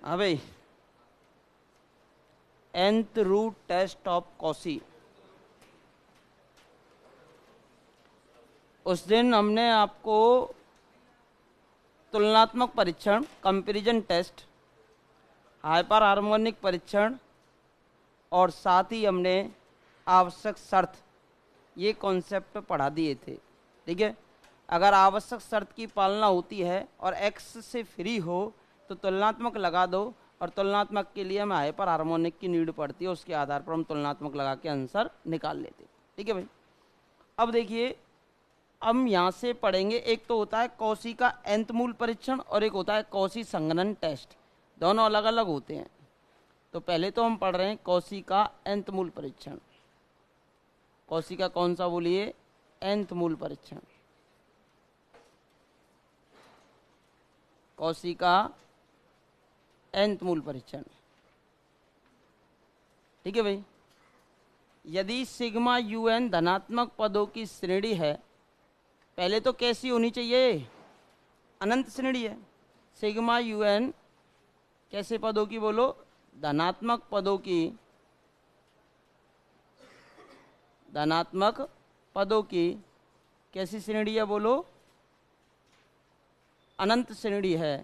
हाँ भाई, nth root test of Cauchy. उस दिन हमने आपको तुलनात्मक परीक्षण, कंपैरिजन टेस्ट, हाइपर हार्मोनिक परीक्षण और साथ ही हमने आवश्यक शर्त, ये कॉन्सेप्ट पढ़ा दिए थे। ठीक है, अगर आवश्यक शर्त की पालना होती है और एक्स से फ्री हो तो तुलनात्मक लगा दो, और तुलनात्मक के लिए हमें हाइपर हार्मोनिक की नीड पड़ती है, उसके आधार पर हम तुलनात्मक लगा के आंसर निकाल लेते। ठीक है भाई, अब देखिए हम यहाँ से पढ़ेंगे, एक तो होता है कॉशी का nth मूल परीक्षण और एक होता है कॉशी संघनन टेस्ट, दोनों अलग अलग होते हैं। तो पहले तो हम पढ़ रहे हैं कॉशी का nth मूल परीक्षण। कॉशी का कौन सा बोलिए? nth मूल परीक्षण। कॉशी का nth मूल परीक्षण। ठीक है भाई, यदि सिग्मा un धनात्मक पदों की श्रेणी है, पहले तो कैसी होनी चाहिए? अनंत श्रेणी है। सिग्मा un कैसे पदों की बोलो? धनात्मक पदों की, धनात्मक पदों की कैसी श्रेणी है बोलो? अनंत श्रेणी है।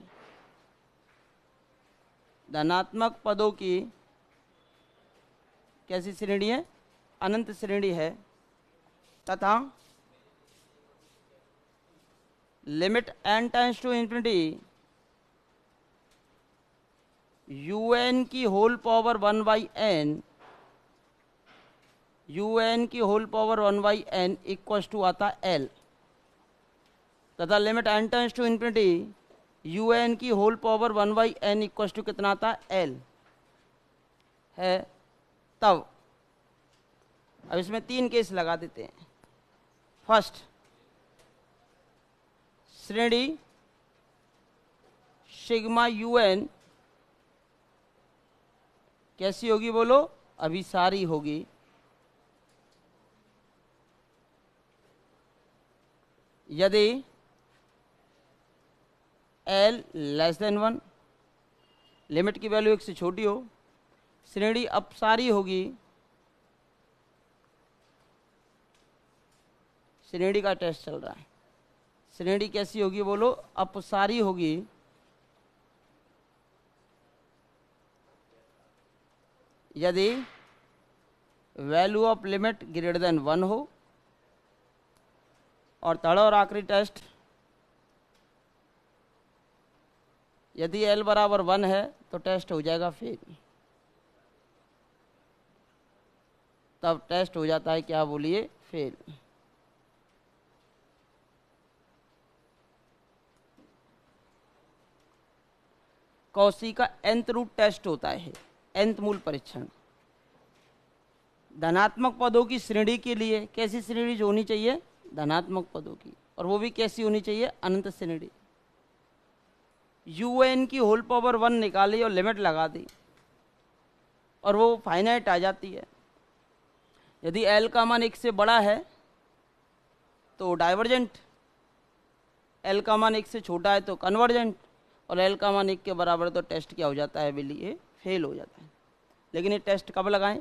धनात्मक पदों की कैसी श्रेणी है? अनंत श्रेणी है। तथा limit n tends to infinity un की होल पावर 1/n, un की whole power 1/n equal to आता l, तथा limit n tends to infinity un की whole power 1/n equal to कितना आता l है। तब अब इसमें तीन केस लगा देते हैं। फर्स्ट, श्रेणी सिग्मा un कैसी होगी बोलो? अभिसारी होगी। यदि l लेस देन 1, लिमिट की वैल्यू 1 से छोटी हो, श्रेणी अपसारी होगी। श्रेणी का टेस्ट चल रहा है। श्रेणी कैसी होगी बोलो? अपसारी होगी। यदि value of limit greater than 1 हो, और थर्ड और आखिरी टेस्ट, यदि l बराबर 1 है तो टेस्ट हो जाएगा फेल। तब टेस्ट हो जाता है क्या बोलिए? फेल। कॉशी का nth रूट टेस्ट होता है, nth मूल परीक्षण। धनात्मक पदों की श्रेणी के लिए कैसी श्रेणी जो होनी चाहिए? धनात्मक पदों की, और वो भी कैसी होनी चाहिए? अनंत श्रेणी। un की होल पावर 1 निकाली और लिमिट लगा दी, और वो फाइनाइट आ जाती है। यदि l का मान 1 से बड़ा है तो डाइवर्जेंट, l का मान 1 से छोटा है तो कन्वर्जेंट, और l का मान 1 के बराबर तो टेस्ट क्या हो जाता है बिल्ली? ये फेल हो जाता है। लेकिन ये टेस्ट कब लगाएं?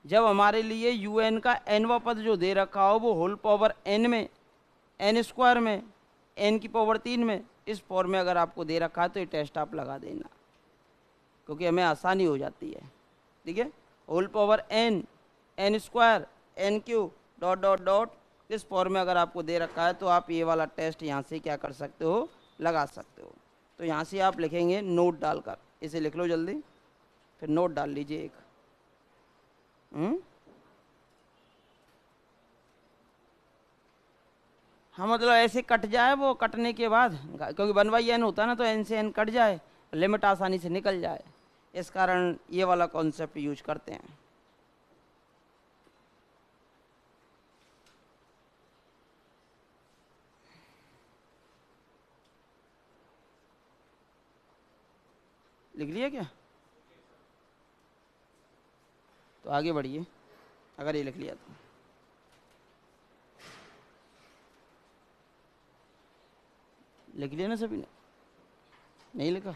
जब हमारे लिए un का nवां पद जो दे रखा हो वो होल पावर n में, n स्क्वायर में, n की पावर 3 में, इस फॉर्म में अगर आपको दे रखा है तो ये टेस्ट आप लगा देना, क्योंकि हमें आसानी हो जाती है। ठीक है, whole power n, n square, n cube dot dot dot, इस फॉर्म में अगर आपको दे रखा है तो आप ये वाला टेस्ट यहाँ से क्या कर सकते हो? लगा सकते हो। तो यहाँ से आप लिखेंगे नोट डालकर, इसे लिख लो जल्दी, फिर नोट डाल लीजिए एक। हाँ, मतलब ऐसे कट जाए वो, कटने के बाद, क्योंकि 1/n होता है ना, तो n से n कट जाए, लिमिट आसानी से निकल जाए, इस कारण ये वाला कॉन्सेप्ट यूज करते हैं। लिख लिया क्या? तो आगे बढ़िए, अगर ये लिख लिया तो। लिख लिया ना सभी ने? नहीं लिखा?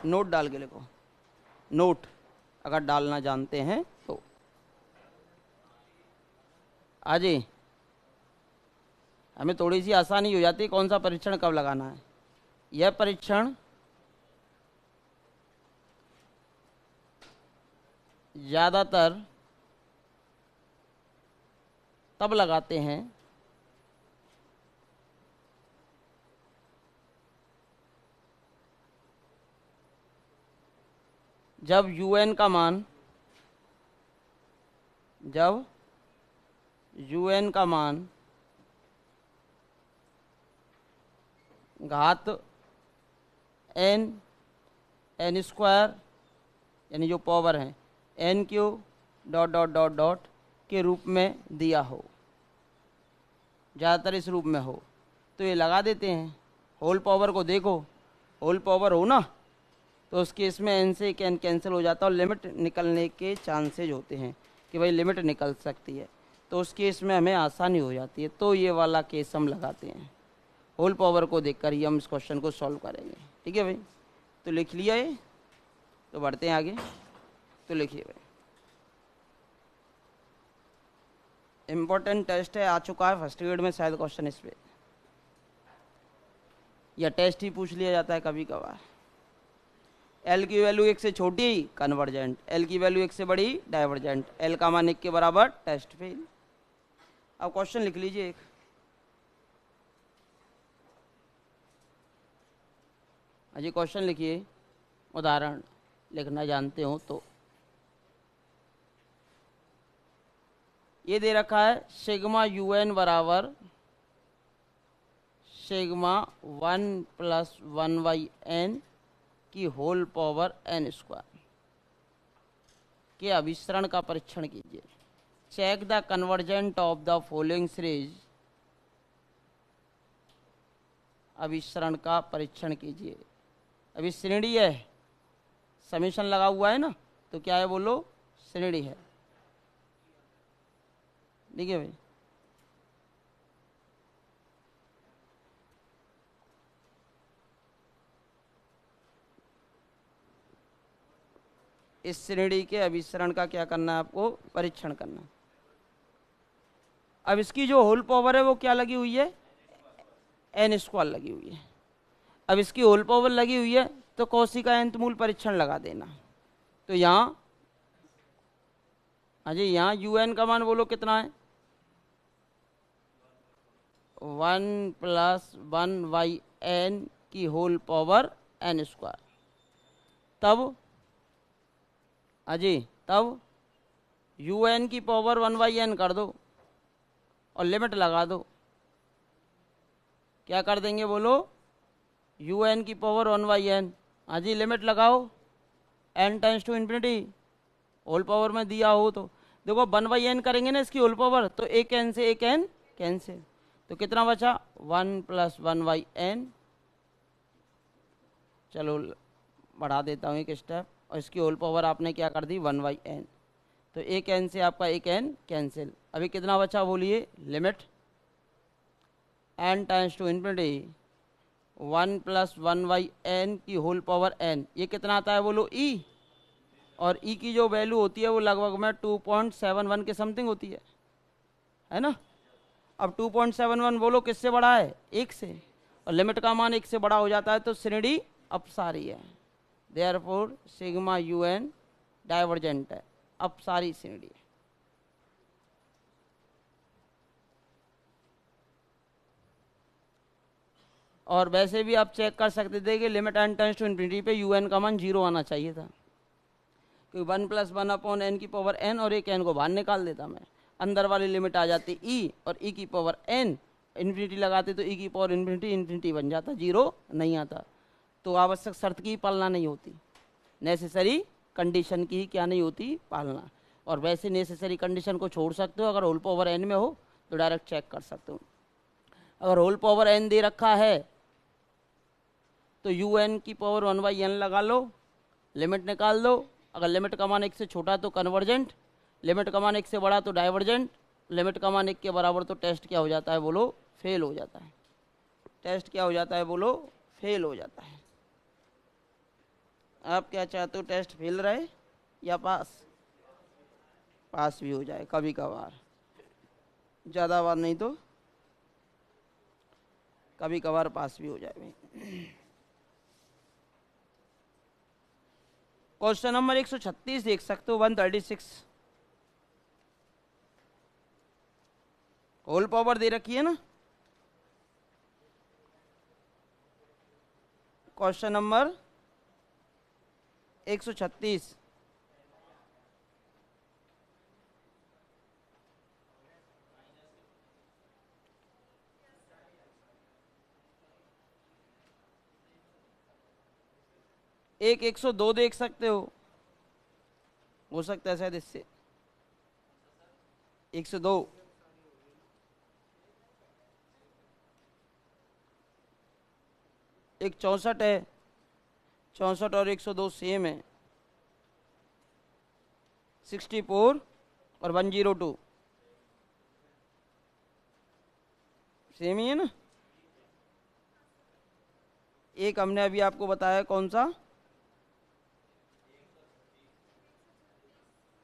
नोट डाल के लिखो, नोट अगर डालना जानते हैं तो। आजी हमें थोड़ी सी आसानी हो जाती है कौन सा परीक्षण कब लगाना है। यह परीक्षण ज़्यादातर तब लगाते हैं जब UN का मान, जब UN का मान घात n स्क्वायर यानी जो पावर है n cube dot dot dot dot के रूप में दिया हो, ज़्यादातर इस रूप में हो, तो ये लगा देते हैं। होल पावर को देखो, होल पावर हो ना तो उस केस में n से n कैंसिल हो जाता है और लिमिट निकलने के चांसेज होते हैं कि भाई लिमिट निकल सकती है, तो उस केस में हमें आसानी हो जाती है। तो ये वाला केस हम लगाते हैं, होल पावर को देखकर ही हम इस क्वेश्चन को सॉल्व करेंगे। ठीक है भाई, तो लिख लिया ये, तो बढ़ते हैं आगे। तो लिखिए भाई, इम्पोर्टेंट टेस्ट है, आ चुका है फर्स्ट ग्रेड में शायद क्वेश्चन इस पे, या टेस्ट ही पूछ लिया जाता है कभी कभार। एल की वैल्यू 1 से छोटी कन्वर्जेंट, एल की वैल्यू 1 से बड़ी डाइवर्जेंट, एल का मान 1 के बराबर टेस्ट फेल। अब क्वेश्चन लिख लीजिए एक, अजी क्वेश्चन लिखिए, उदाहरण लिखना जानते हो तो। ये दे रखा है सिग्मा UN बराबर सिग्मा 1 + 1/n की होल पावर n स्क्वायर के अभिसरण का परीक्षण कीजिए। Check the convergent of the following series, अभिसरण का परीक्षण कीजिए। अभी श्रेणी है, समीशन लगा हुआ है ना, तो क्या है बोलो, श्रेणी है। ठीक है भाई, इस श्रेणी के अभिसरण का क्या करना है आपको, परीक्षण करना। अब इसकी जो होल पावर है वो क्या लगी हुई है, n स्क्वायर लगी हुई है। अब इसकी होल पावर लगी हुई है तो कौशी का nth मूल परीक्षण लगा देना। तो यहाँ अजय यहाँ UN का मान बोलो कितना है, 1 + 1/n की होल पावर n स्क्वायर। तब अजय तब UN की पावर 1/n कर दो और लिमिट लगा दो। क्या कर देंगे बोलो, UN की पावर 1/n, अजय लिमिट लगाओ, n tends to infinity, whole power में दिया हो तो देखो 1/n करेंगे ना इसकी होल पावर, तो एक n से एक n कैंसिल, तो कितना बचा 1 + 1/n। चलो बढ़ा देता हूँ एक स्टेप, और इसकी होल पावर आपने क्या कर दी 1/n, तो एक n से आपका एक n कैंसिल। अभी कितना बचा बोलिए, limit n tends to infinity 1 + 1/n की होल पावर n, ये कितना आता है बोलो e, और e की जो वैल्यू होती है वो लगभग में 2.71 के समथिंग होती है ना। अब 2.71 बोलो किससे बड़ा है, 1 से, और लिमिट का मान 1 से बड़ा हो जाता है तो श्रेणी अपसारी है। देयरफॉर सिग्मा UN डाइवर्जेंट है, अपसारी श्रेणी है। और वैसे भी आप चेक कर सकते थे कि limit n tends to infinity पे UN का मान 0 आना चाहिए था, क्योंकि 1 + 1/n की पावर n और एक n को बाहर निकाल देता मैं, अंदर वाली लिमिट आ जाती e, और e की पावर n, इन्फिनिटी लगाते तो e की पावर इन्फिनिटी बन जाता, 0 नहीं आता। तो आवश्यक शर्त की पालना नहीं होती, नेसेसरी कंडीशन की क्या नहीं होती, पालना। और वैसे नेसेसरी कंडीशन को छोड़ सकते हो, अगर होल पावर n में हो तो डायरेक्ट चेक कर सकते हो। अगर होल पावर n दे रखा है तो UN की पावर 1/n लगा लो, लिमिट निकाल दो। अगर लिमिट का मान 1 से छोटा तो कन्वर्जेंट, लिमिट का मान 1 से बड़ा तो डाइवर्जेंट, लिमिट का मान 1 के बराबर तो टेस्ट क्या हो जाता है बोलो, फेल हो जाता है। टेस्ट क्या हो जाता है बोलो, फेल हो जाता है। आप क्या चाहते हो, टेस्ट फेल रहे या पास? पास भी हो जाए कभी कभार, ज़्यादा बार नहीं तो कभी कभार पास भी हो जाए भाई। क्वेश्चन नंबर 136 देख सकते हो, 136। होल पावर दे रखी है ना। Question number 136। एक 102 देख सकते हो सकता है शायद इससे 102। एक 64 है, 64 और 102 सेम है, 64 और 102 सेम ही है ना। एक हमने अभी आपको बताया कौन सा,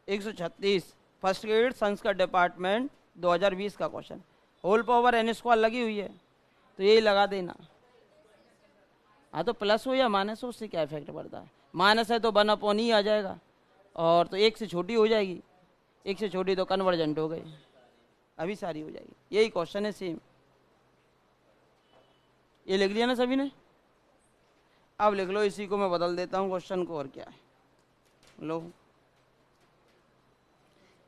136 फर्स्ट ग्रेड संस्कृत डिपार्टमेंट 2020 का question. Whole power n square लगी हुई है तो यही लगा देना। हाँ तो प्लस हो या माइनस हो उससे क्या इफेक्ट पड़ता है, माइनस है तो 1 ही आ जाएगा, और तो एक से छोटी हो जाएगी, एक से छोटी तो कन्वर्जेंट हो गई, अभी सारी हो जाएगी। यही क्वेश्चन है सेम। ये लिख लिया ना सभी ने। अब लिख लो, इसी को मैं बदल देता हूँ क्वेश्चन को, और क्या है लो।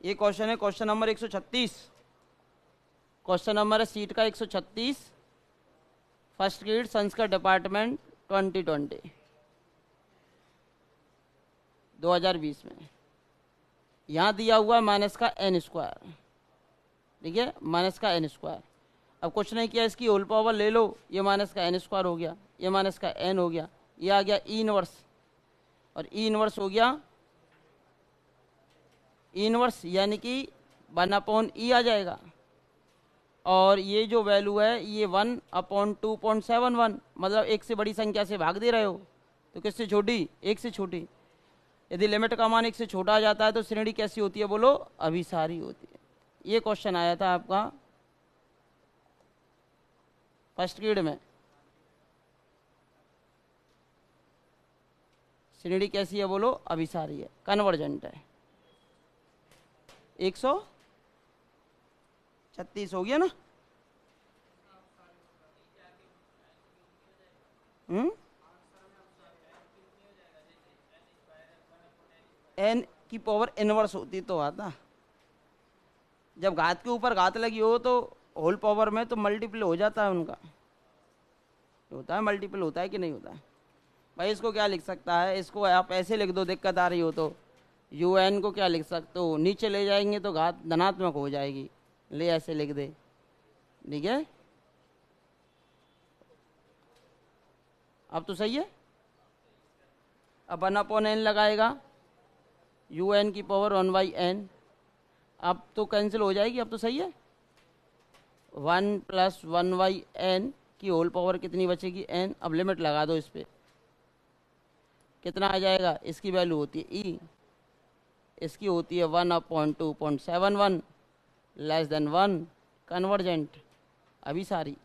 ये क्वेश्चन है क्वेश्चन नंबर 136। क्वेश्चन नंबर है सीट का 136, फर्स्ट ग्रेड संस्कृत डिपार्टमेंट 2020 में। यहाँ दिया हुआ माइनस का एन स्क्वायर, ठीक है, माइनस का एन स्क्वायर। अब कुछ नहीं किया, इसकी होल पावर ले लो, ये माइनस का एन स्क्वायर हो गया, ये माइनस का एन हो गया, ये आ गया ई इनवर्स, और ई इनवर्स हो गया ई इनवर्स, यानी कि 1/e आ जाएगा। और ये जो वैल्यू है ये 1/2.71, मतलब एक से बड़ी संख्या से भाग दे रहे हो तो किससे छोटी, एक से छोटी। यदि लिमिट का मान एक से छोटा आ जाता है तो श्रेणी कैसी होती है बोलो, अभिसारी होती है। ये क्वेश्चन आया था आपका फर्स्ट ग्रेड में। श्रेणी कैसी है बोलो, अभिसारी है, कन्वर्जेंट है। 136 हो गया ना। एन की पावर इनवर्स होती तो आता, जब घात के ऊपर घात लगी हो तो होल पावर में तो मल्टीपल हो जाता है उनका, होता है मल्टीपल, होता है कि नहीं होता है भाई। इसको क्या लिख सकता है, इसको आप ऐसे लिख दो, दिक्कत आ रही हो तो यू एन को क्या लिख सकते हो, नीचे ले जाएंगे तो घात धनात्मक हो जाएगी, ले ऐसे लिख दे, ठीक है। अब तो सही है। अब 1/n लगाएगा, यू एन की पावर 1/n, अब तो कैंसिल हो जाएगी, अब तो सही है। 1 + 1/n की होल पावर कितनी बचेगी, n। अब लिमिट लगा दो इस पर, कितना आ जाएगा, इसकी वैल्यू होती है e, इसकी होती है 1/2.71 लेस देन 1, कन्वर्जेंट, अभी सारी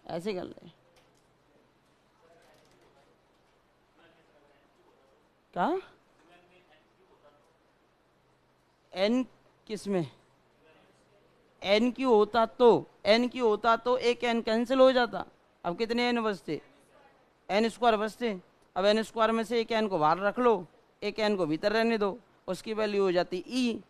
ऐसे कर ले। क्या n किस में, n क्यू होता तो, n क्यू होता तो एक n कैंसिल हो जाता। अब कितने n बचते, n स्क्वायर बचते। अब n स्क्वायर में से एक n को बाहर रख लो, एक n को भीतर रहने दो, उसकी वैल्यू हो जाती e,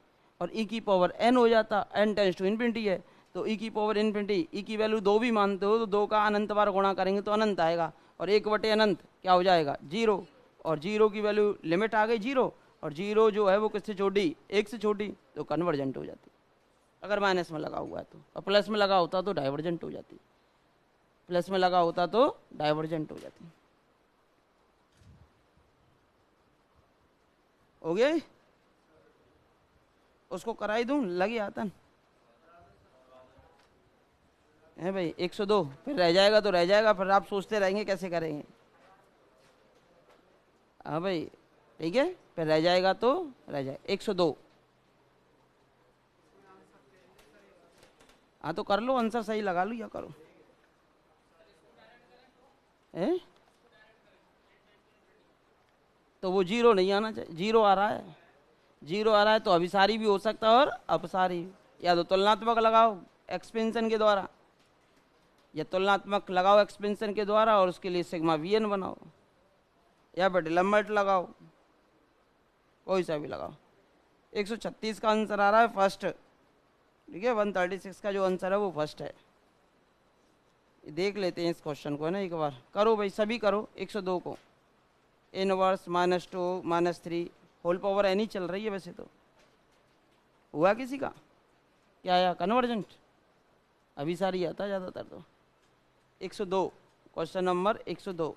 और e की पावर n हो जाता, n टेंस टू इन्फिनिटी है तो e की पावर इन्फिनिटी, e की वैल्यू 2 भी मानते हो तो 2 का अनंत बार गुणा करेंगे तो अनंत आएगा, और 1/अनंत क्या हो जाएगा, 0, और 0 की वैल्यू लिमिट आ गई 0, और 0 जो है वो किससे छोटी, 1 से छोटी, तो कन्वर्जेंट हो जाती। अगर माइनस में लगा हुआ है तो, और प्लस में लगा होता तो डाइवर्जेंट हो जाती, प्लस में लगा होता तो डाइवर्जेंट हो जाती। हो गया, उसको कराई दूं, लगी आता है भाई। 102 फिर रह जाएगा तो रह जाएगा, फिर आप सोचते रहेंगे कैसे करेंगे। हाँ भाई, ठीक है, फिर रह जाएगा तो रह जाए 102। हाँ तो कर लो, आंसर सही लगा लो या करो। है तो वो जीरो नहीं आना चाहिए, जीरो आ रहा है, जीरो आ रहा है तो अभिसारी भी हो सकता है और अपसारी भी। या तो तुलनात्मक लगाओ एक्सपेंशन के द्वारा, या तुलनात्मक लगाओ एक्सपेंशन के द्वारा और उसके लिए सिग्मा वी एन बनाओ, या फिर डिलम्बर्ट लगाओ, कोई सा भी लगाओ। 136 का आंसर आ रहा है फर्स्ट, ठीक है। 136 का जो आंसर है वो फर्स्ट है। देख लेते हैं इस क्वेश्चन को, है ना, एक बार करो भाई, सभी करो 102 को। इनवर्स -2 -3 होल पावर एन ही चल रही है वैसे तो। हुआ किसी का क्या आया? कन्वर्जेंट अभी सारी आता ज़्यादातर तो। 102 क्वेश्चन नंबर 102।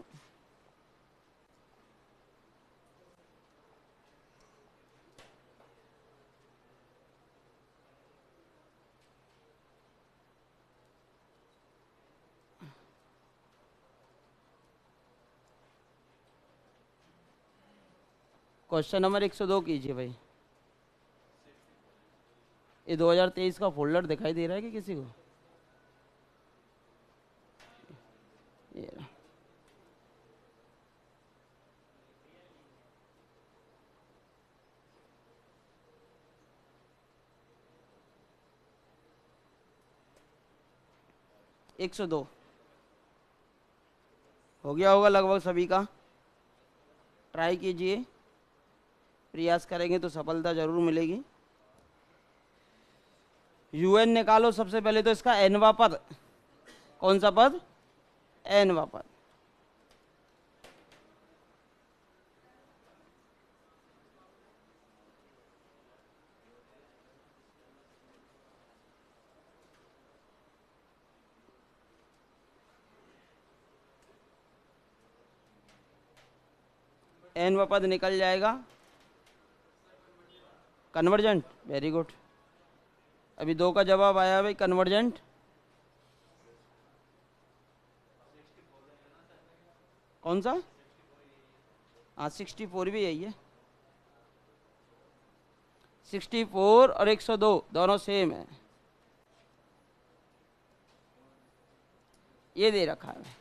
क्वेश्चन नंबर 102 कीजिए भाई। ये 2023 का फोल्डर दिखाई दे रहा है कि किसी को? ये रहा। एक 102 हो गया होगा लगभग सभी का। ट्राई कीजिए, प्रयास करेंगे तो सफलता जरूर मिलेगी। यूएन निकालो सबसे पहले तो इसका एनवा पद। कौन सा पद? एनवा पद। एनवा पद निकल जाएगा कन्वर्जेंट। वेरी गुड, अभी 2 का जवाब आया भाई, कन्वर्जेंट। कौन सा? हाँ 64 भी यही है। 64 और 102 दोनों सेम है। ये दे रखा है,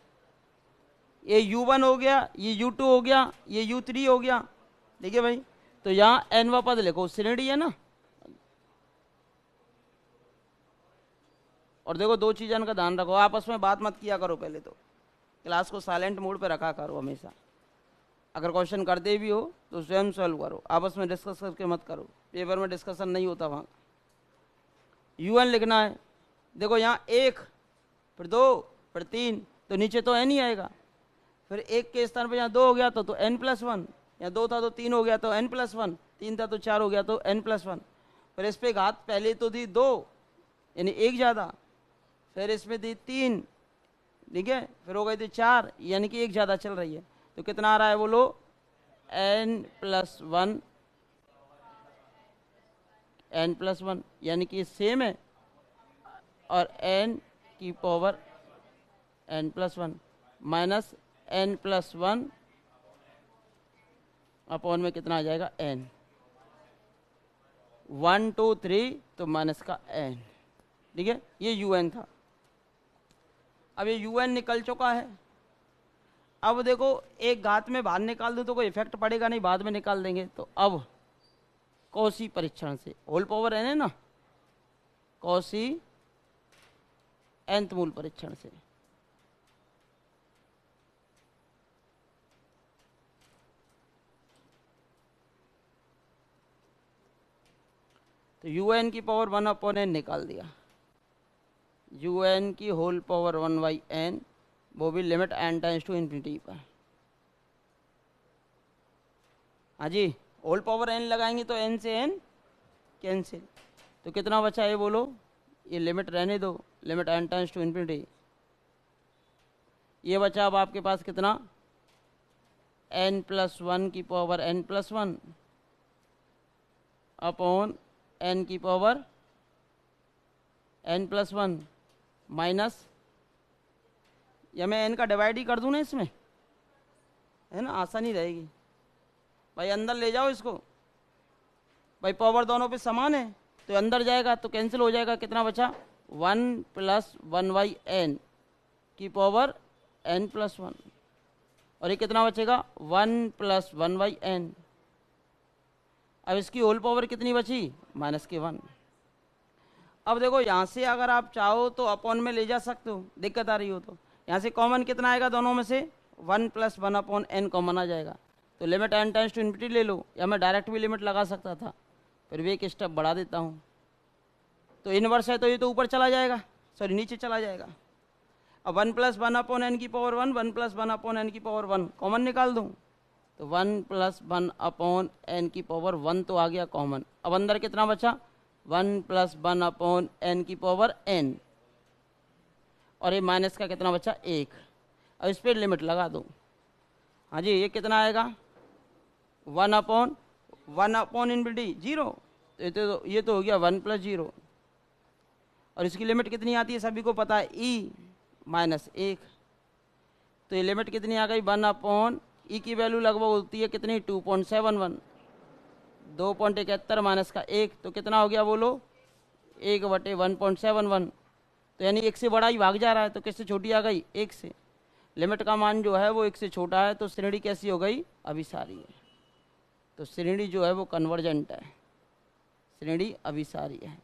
ये U1 हो गया, ये U2 हो गया, ये U3 हो गया, ठीक है भाई। तो यहाँ एनवा पद लिखो, श्रेणी है ना। और देखो 2 चीज़ों का ध्यान रखो, आपस में बात मत किया करो पहले तो, क्लास को साइलेंट मोड पे रखा करो हमेशा। अगर क्वेश्चन करते भी हो तो स्वयं सॉल्व करो, आपस में डिस्कस करके मत करो, पेपर में डिस्कशन नहीं होता वहाँ। UN लिखना है, देखो यहाँ 1 फिर 2 फिर 3, तो नीचे तो n ही आएगा। फिर 1 के स्थान पर यहाँ 2 हो गया तो n+1, यहाँ 2 था तो 3 हो गया तो n+1, 3 था तो 4 हो गया तो n+1। फिर इस पे घात पहले तो थी 2 यानी 1 ज़्यादा, फिर इसमें थी 3, ठीक है, फिर हो गई थी 4 यानी कि 1 ज़्यादा चल रही है। तो कितना आ रहा है बोलो? n+1, n+1 यानी कि सेम है, और n की power n+1 minus n+1 upon में कितना आ जाएगा? n। 1 2 3 तो माइनस का n, ठीक है। ये UN था। अब ये UN निकल चुका है। अब देखो एक घात में बाहर निकाल दो तो कोई इफेक्ट पड़ेगा नहीं, बाद में निकाल देंगे। तो अब कौशी परीक्षण से, होल पावर n है ना, कौशी nth मूल परीक्षण से। तो UN की पावर 1/n निकाल दिया, UN की होल पावर 1/n, वो भी limit n tends to infinity पर। हाँ जी, होल पावर n लगाएंगे तो n से n कैंसिल, तो कितना बचा है बोलो? ये लिमिट रहने दो, limit n tends to infinity. ये बचा अब आपके पास कितना? n+1 की पावर n+1 अपॉन n की पावर n+1 माइनस, या मैं n का डिवाइड ही कर दूं ना इसमें, है ना, आसानी रहेगी। भाई अंदर ले जाओ इसको, भाई पावर दोनों पे समान है तो अंदर जाएगा तो कैंसिल हो जाएगा। कितना बचा 1 + 1/n की पावर n+1, और ये कितना बचेगा 1 + 1/n। अब इसकी होल पावर कितनी बची -1। अब देखो यहाँ से अगर आप चाहो तो अपॉन में ले जा सकते हो, दिक्कत आ रही हो तो यहाँ से कॉमन कितना आएगा दोनों में से 1 + 1/n कॉमन आ जाएगा। तो limit n tends to infinity ले लो, या मैं डायरेक्ट भी लिमिट लगा सकता था, फिर भी एक स्टेप बढ़ा देता हूँ। तो इनवर्स है तो ये तो ऊपर चला जाएगा, सॉरी नीचे चला जाएगा। अब 1 + 1/n की पावर 1, 1 + 1/n की पावर 1 कॉमन निकाल दूँ तो 1 + 1/n की पावर 1 तो आ गया कॉमन। अब अंदर कितना बचा 1 + 1/n की पावर n, और ये माइनस का कितना बचा 1। अब इस पर लिमिट लगा दो। हाँ जी, ये कितना आएगा 1/1 ∞ 0, ये तो हो गया 1 + 0, और इसकी लिमिट कितनी आती है सभी को पता है e -1। तो ये लिमिट कितनी आ गई 1/e की वैल्यू लगभग होती है कितनी 2.71, 2.71 माइनस का 1 तो कितना हो गया बोलो 1/1.71। तो यानी 1 से बड़ा ही भाग जा रहा है, तो किससे छोटी आ गई 1 से। लिमिट का मान जो है वो 1 से छोटा है, तो श्रेणी कैसी हो गई अभिसारी है। तो श्रेणी जो है वो कन्वर्जेंट है, श्रेणी अभिसारी है।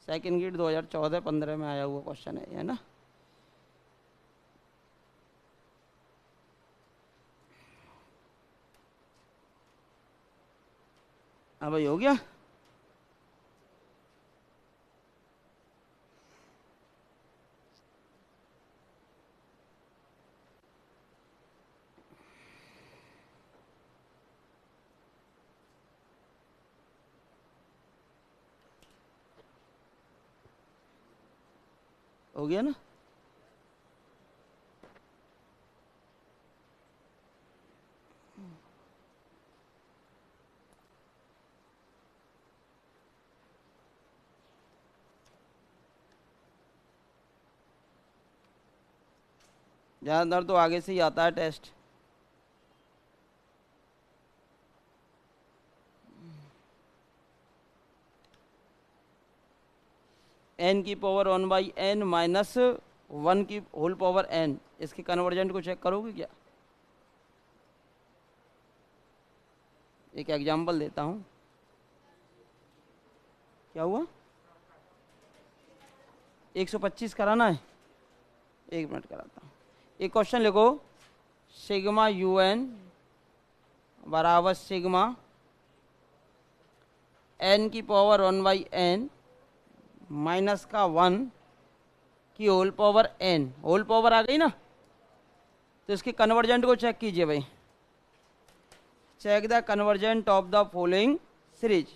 सेकंड ग्रेड 2014-15 में आया हुआ क्वेश्चन है ना। अब भाई हो गया। हो गया ना। ज़्यादातर तो आगे से ही आता है टेस्ट। n की पावर 1/n -1 की होल पावर n, इसके कन्वर्जेंट को चेक करोगे क्या। एक एग्जांपल देता हूँ। क्या हुआ 125 कराना है, 1 मिनट कराता हूँ। एक क्वेश्चन लिखो सिग्मा UN बराबर सिग्मा n की पावर 1/n -1 की whole power n, whole power आ गई ना। तो इसके कन्वर्जेंट को चेक कीजिए भाई। Check the convergent of the following series.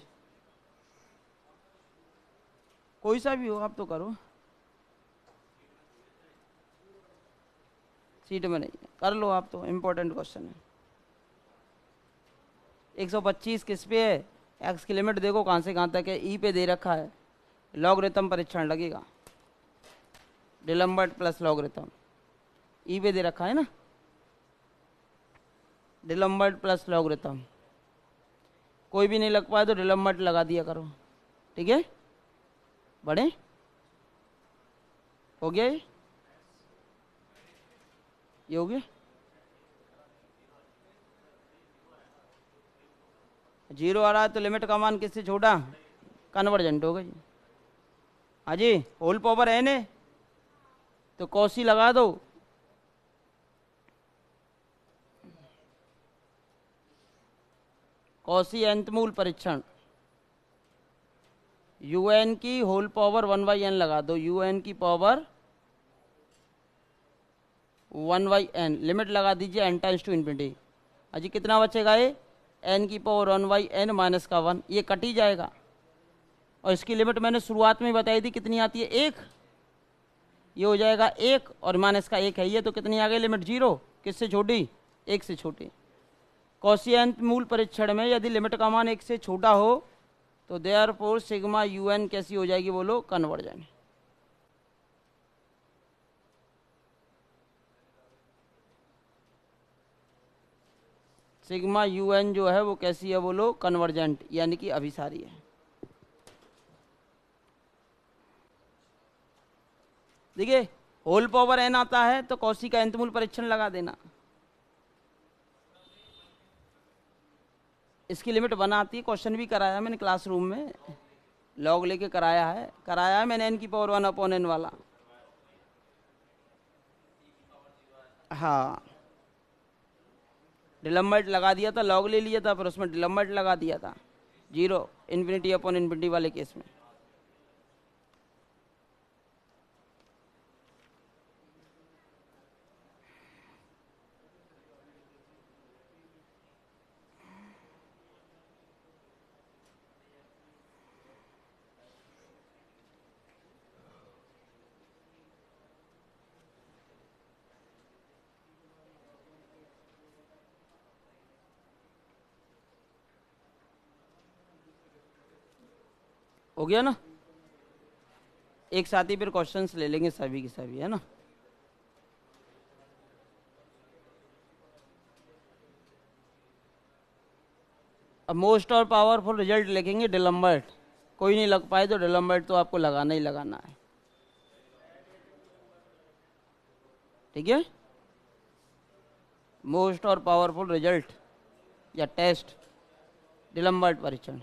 कोई सा भी हो आप तो करो, सीट में नहीं कर लो आप तो, इम्पोर्टेंट क्वेश्चन है। 125 किस पे है, एक्स की लिमिट देखो कहाँ से कहाँ तक है, ई पे दे रखा है। लॉगरिथम परीक्षण लगेगा, डिलम्बर्ट प्लस लॉगरिथम ई पे दे रखा है ना, डिलम्बर्ट प्लस लॉगरिथम। कोई भी नहीं लग पाए तो डिलम्बर्ट लगा दिया करो, ठीक है। बढ़े हो गया ये हो गया। 0 आ रहा है तो लिमिट का मान किससे छोटा कन्वर्जेंट हो गई। हाँ जी, होल पावर n है तो कौसी लगा दो। कौसी nth मूल परीक्षण UN की होल पावर 1/n लगा दो, UN की पावर 1/n लिमिट लगा दीजिए n टेंड्स टू इन्फिनिटी। अजी कितना बचेगा ये n की पावर 1/n -1, ये कट ही जाएगा। और इसकी लिमिट मैंने शुरुआत में बताई थी कितनी आती है 1, ये हो जाएगा 1 और माइनस का 1 है ये, तो कितनी आ गई लिमिट 0, किससे छोटी 1 से छोटी। कौशियंत मूल परीक्षण में यदि लिमिट का मान 1 से छोटा हो तो देयरफॉर सिग्मा UN कैसी हो जाएगी बोलो कन्वर्जेंट। सिग्मा यू एन जो है वो कैसी है बोलो, कन्वर्जेंट यानी कि अभिसारी है। देखिए होल पावर एन आता है तो कौशी का nth मूल परीक्षण लगा देना। इसकी लिमिट 1 आती है, क्वेश्चन भी कराया मैंने क्लासरूम में, लॉग लेके कराया है मैंने n की पावर 1 अपॉन n वाला। हाँ डिलम्बर्ट लगा दिया था, लॉग ले लिया था, फिर उसमें डिलम्बर्ट लगा दिया था, 0 इन्फिनिटी अपॉन इन्फिनिटी वाले केस में। हो गया ना, एक साथ ही फिर क्वेश्चंस ले लेंगे सभी की सभी, है ना। अब मोस्ट और पावरफुल रिजल्ट लिखेंगे डिलम्बर्ट, कोई नहीं लग पाए तो डिलम्बर्ट तो आपको लगाना ही लगाना है, ठीक है। मोस्ट और पावरफुल रिजल्ट या टेस्ट डिलम्बर्ट परीक्षण।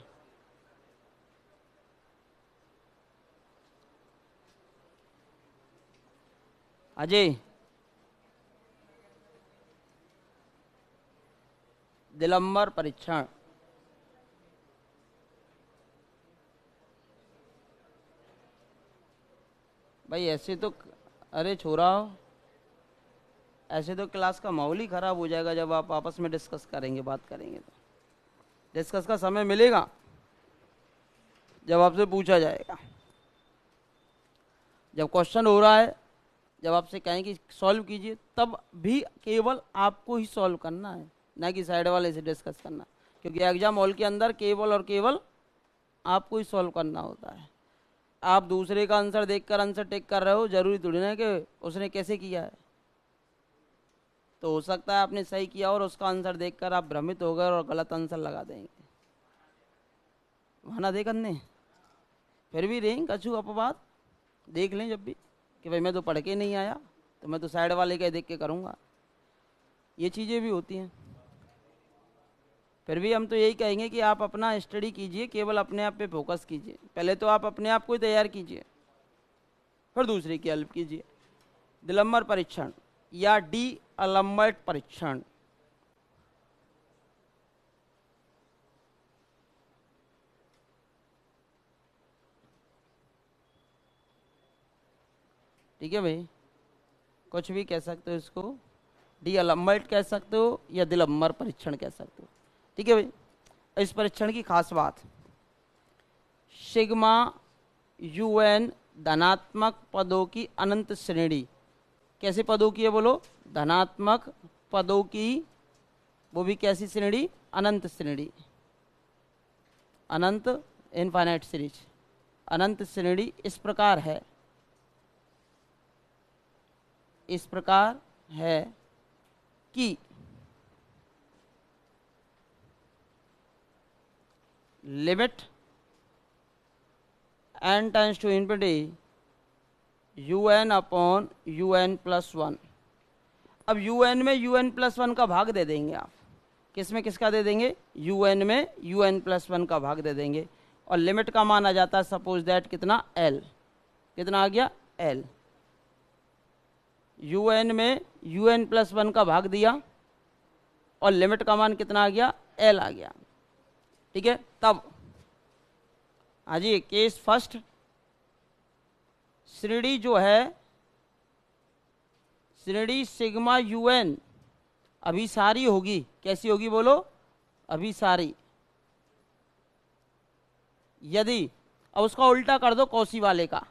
अजय दिलंबर परीक्षण, भाई ऐसे तो, अरे छोरा ऐसे तो क्लास का माहौल ही खराब हो जाएगा जब आप आपस में डिस्कस करेंगे, बात करेंगे तो डिस्कस का समय मिलेगा जब आपसे पूछा जाएगा। जब क्वेश्चन हो रहा है, जब आपसे कहें कि सॉल्व कीजिए, तब भी केवल आपको ही सॉल्व करना है, ना कि साइड वाले से डिस्कस करना, क्योंकि एग्जाम हॉल के अंदर केवल और केवल आपको ही सॉल्व करना होता है। आप दूसरे का आंसर देखकर आंसर टेक कर रहे हो, जरूरी थोड़ी ना कि उसने कैसे किया है। तो हो सकता है आपने सही किया और उसका आंसर देखकर आप भ्रमित हो गए और गलत आंसर लगा देंगे, वहाँ ना दे करने। फिर भी रहें कछु अपवाद देख लें जब भी कि भाई मैं तो पढ़ के नहीं आया, तो मैं तो साइड वाले के देख के करूँगा, ये चीज़ें भी होती हैं। फिर भी हम तो यही कहेंगे कि आप अपना स्टडी कीजिए, केवल अपने आप पे फोकस कीजिए। पहले तो आप अपने आप को ही तैयार कीजिए, फिर दूसरे की हेल्प कीजिए। दिलंबर परीक्षण या डी अलम्बर्ट परीक्षण, ठीक है भाई, कुछ भी कह सकते हो इसको, डी अलम्बर्ट कह सकते हो या दिलंबर परीक्षण कह सकते हो, ठीक है भाई। इस परीक्षण की खास बात, सिग्मा यूएन धनात्मक पदों की अनंत श्रेणी। कैसे पदों की है बोलो, धनात्मक पदों की, वो भी कैसी श्रेणी, अनंत श्रेणी, अनंत इनफाइनाइट सीरीज, अनंत श्रेणी इस प्रकार है, इस प्रकार है कि limit n tends to infinity un upon un+1। अब un में un+1 का भाग दे देंगे आप, किस में किसका दे देंगे, un में un+1 का भाग दे देंगे, और लिमिट का मान आ जाता है सपोज दैट कितना, l, कितना आ गया, l। un में un+1 का भाग दिया और लिमिट का मान कितना आ गया, l आ गया, ठीक है। तब हाँ जी, केस फर्स्ट, श्रेणी जो है, श्रेणी सिग्मा un अभिसारी होगी, कैसी होगी बोलो, अभिसारी। यदि, अब उसका उल्टा कर दो कौशी वाले का,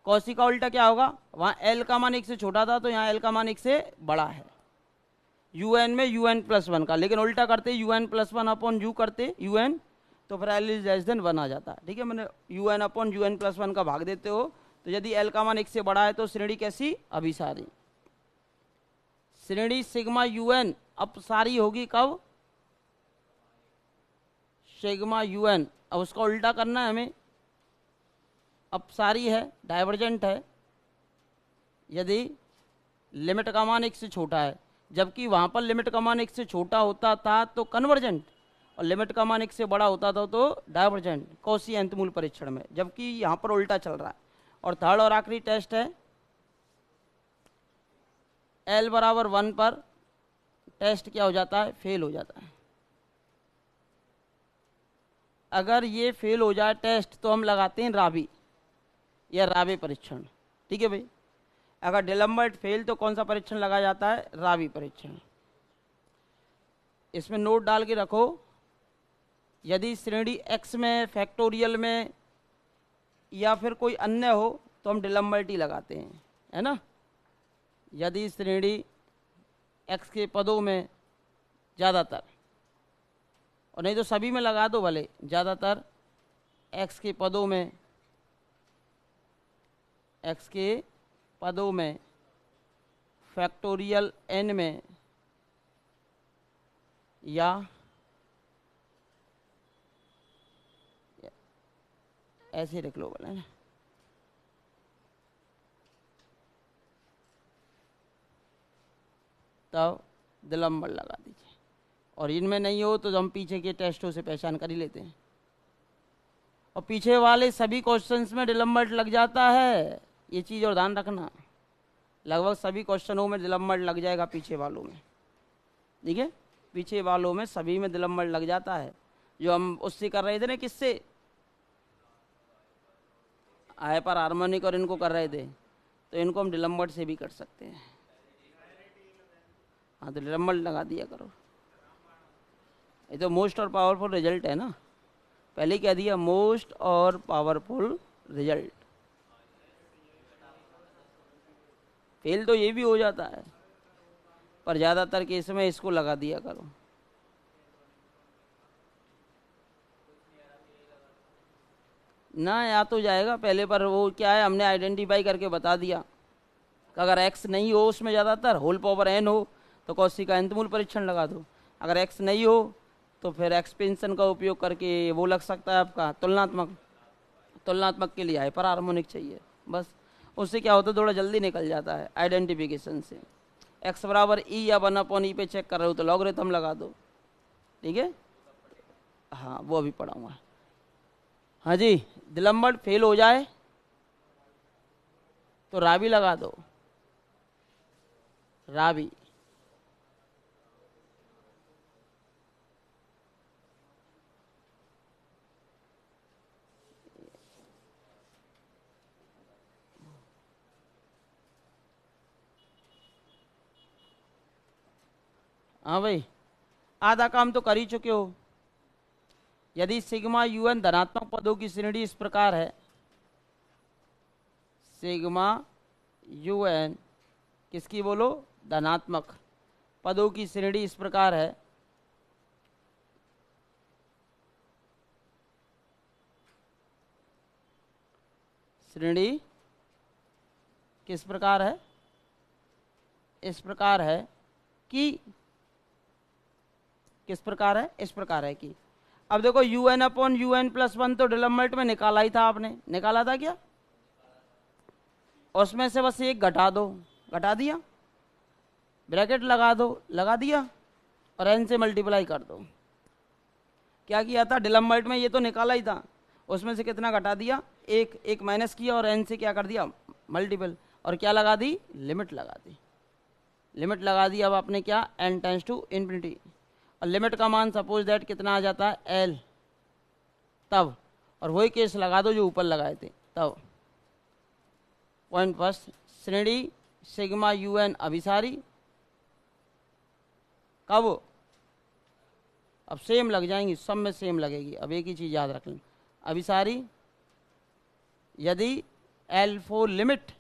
कौशी का उल्टा क्या होगा, वहां l का मान 1 से छोटा था तो यहाँ l का मान 1 से बड़ा है, un में un+1 का, लेकिन उल्टा करते un+1 अपॉन u करते un, तो फिर l इज लेस देन 1 आ जाता है, ठीक है। मैंने un अपॉन un+1 का भाग देते हो, तो यदि l का मान 1 से बड़ा है तो श्रेणी कैसी, अभिसारी। श्रेणी सिग्मा un अपसारी होगी कब, सिग्मा यू एन, अब उसका उल्टा करना है हमें। अपसारी है, डाइवर्जेंट है यदि लिमिट का मान 1 से छोटा है, जबकि वहाँ पर लिमिट का मान 1 से छोटा होता था तो कन्वर्जेंट, और लिमिट का मान 1 से बड़ा होता था तो डाइवर्जेंट कौशी अंत मूल परीक्षण में, जबकि यहाँ पर उल्टा चल रहा है। और थर्ड और आखिरी टेस्ट है L बराबर 1 पर टेस्ट क्या हो जाता है, फेल हो जाता है। अगर ये फेल हो जाए टेस्ट तो हम लगाते हैं राबी या राबे परीक्षण, ठीक है भाई। अगर डिलम्बर्ट फेल तो कौन सा परीक्षण लगाया जाता है, राबी परीक्षण। इसमें नोट डाल के रखो, यदि श्रेणी x में, फैक्टोरियल में या फिर कोई अन्य हो तो हम डिलम्बर्ट ही लगाते हैं, है ना। यदि श्रेणी x के पदों में ज़्यादातर, और नहीं तो सभी में लगा दो भले, ज़्यादातर x के पदों में, x के पदों में, फैक्टोरियल n में, या ऐसे लिख लो बोले ना, तब दिलंबर लगा दीजिए। और इनमें नहीं हो तो हम पीछे के टेस्टों से पहचान कर ही लेते हैं। और पीछे वाले सभी क्वेश्चंस में डिलम्बर्ट लग जाता है, ये चीज़ और ध्यान रखना। लगभग सभी क्वेश्चनों में डिलम्बर्ट लग जाएगा पीछे वालों में, ठीक है। पीछे वालों में सभी में डिलम्बर्ट लग जाता है। जो हम उससे कर रहे थे ना, किससे, हाइपर हार्मोनिक और इनको कर रहे थे, तो इनको हम डिलम्बर्ट से भी कर सकते हैं। हाँ तो डिलम्बर्ट लगा दिया करो। ये तो मोस्ट और पावरफुल रिजल्ट है ना, पहले क्या दिया, मोस्ट और पावरफुल रिजल्ट। फेल तो ये भी हो जाता है, पर ज़्यादातर केस में इसको लगा दिया करो। ना या तो जाएगा पहले, पर वो क्या है, हमने आइडेंटिफाई करके बता दिया कि अगर x नहीं हो उसमें ज़्यादातर, होल पावर n हो तो कौशी का अंतमूल परीक्षण लगा दो। अगर x नहीं हो तो फिर एक्सपेंशन का उपयोग करके वो लग सकता है आपका तुलनात्मक। तुलनात्मक के लिए हाइपर हार्मोनिक चाहिए, बस उससे क्या होता है, थोड़ा जल्दी निकल जाता है आइडेंटिफिकेशन से। x बराबर e या 1/e पे चेक कर रहे हो तो लॉगरिथम लगा दो, ठीक है। हाँ वो अभी पढ़ाऊँगा। हाँ जी, दिलम्बर्ट फेल हो जाए तो राबी लगा दो, राबी। हाँ भाई, आधा काम तो कर ही चुके हो। यदि सिग्मा यूएन धनात्मक पदों की श्रेणी इस प्रकार है, सिग्मा यूएन किसकी बोलो, धनात्मक पदों की श्रेणी इस प्रकार है, श्रेणी किस प्रकार है, इस प्रकार है कि, किस प्रकार है, इस प्रकार है कि। अब देखो un अपॉन un प्लस 1 तो डिलम्बर्ट में निकाला ही था, आपने निकाला था क्या, उसमें से बस एक घटा दो, घटा दिया, ब्रैकेट लगा दो, लगा दिया, और n से मल्टीप्लाई कर दो। क्या किया था, डिलम्बर्ट में ये तो निकाला ही था, उसमें से कितना घटा दिया, एक माइनस किया और n से क्या कर दिया, मल्टीपल, और क्या लगा दी, लिमिट लगा दी। लिमिट लगा दी, अब आपने क्या, n टेंस टू इन्फिनिटी, और लिमिट का मान सपोज दैट कितना आ जाता है, l, तब, और वही केस लगा दो जो ऊपर लगाए थे तब। पॉइंट फर्स्ट, श्रेणी सिग्मा un अभिसारी, कब, अब सेम लग जाएंगी, सब में सेम लगेगी। अब एक ही चीज़ याद रख लें, अभिसारी यदि L4 लिमिट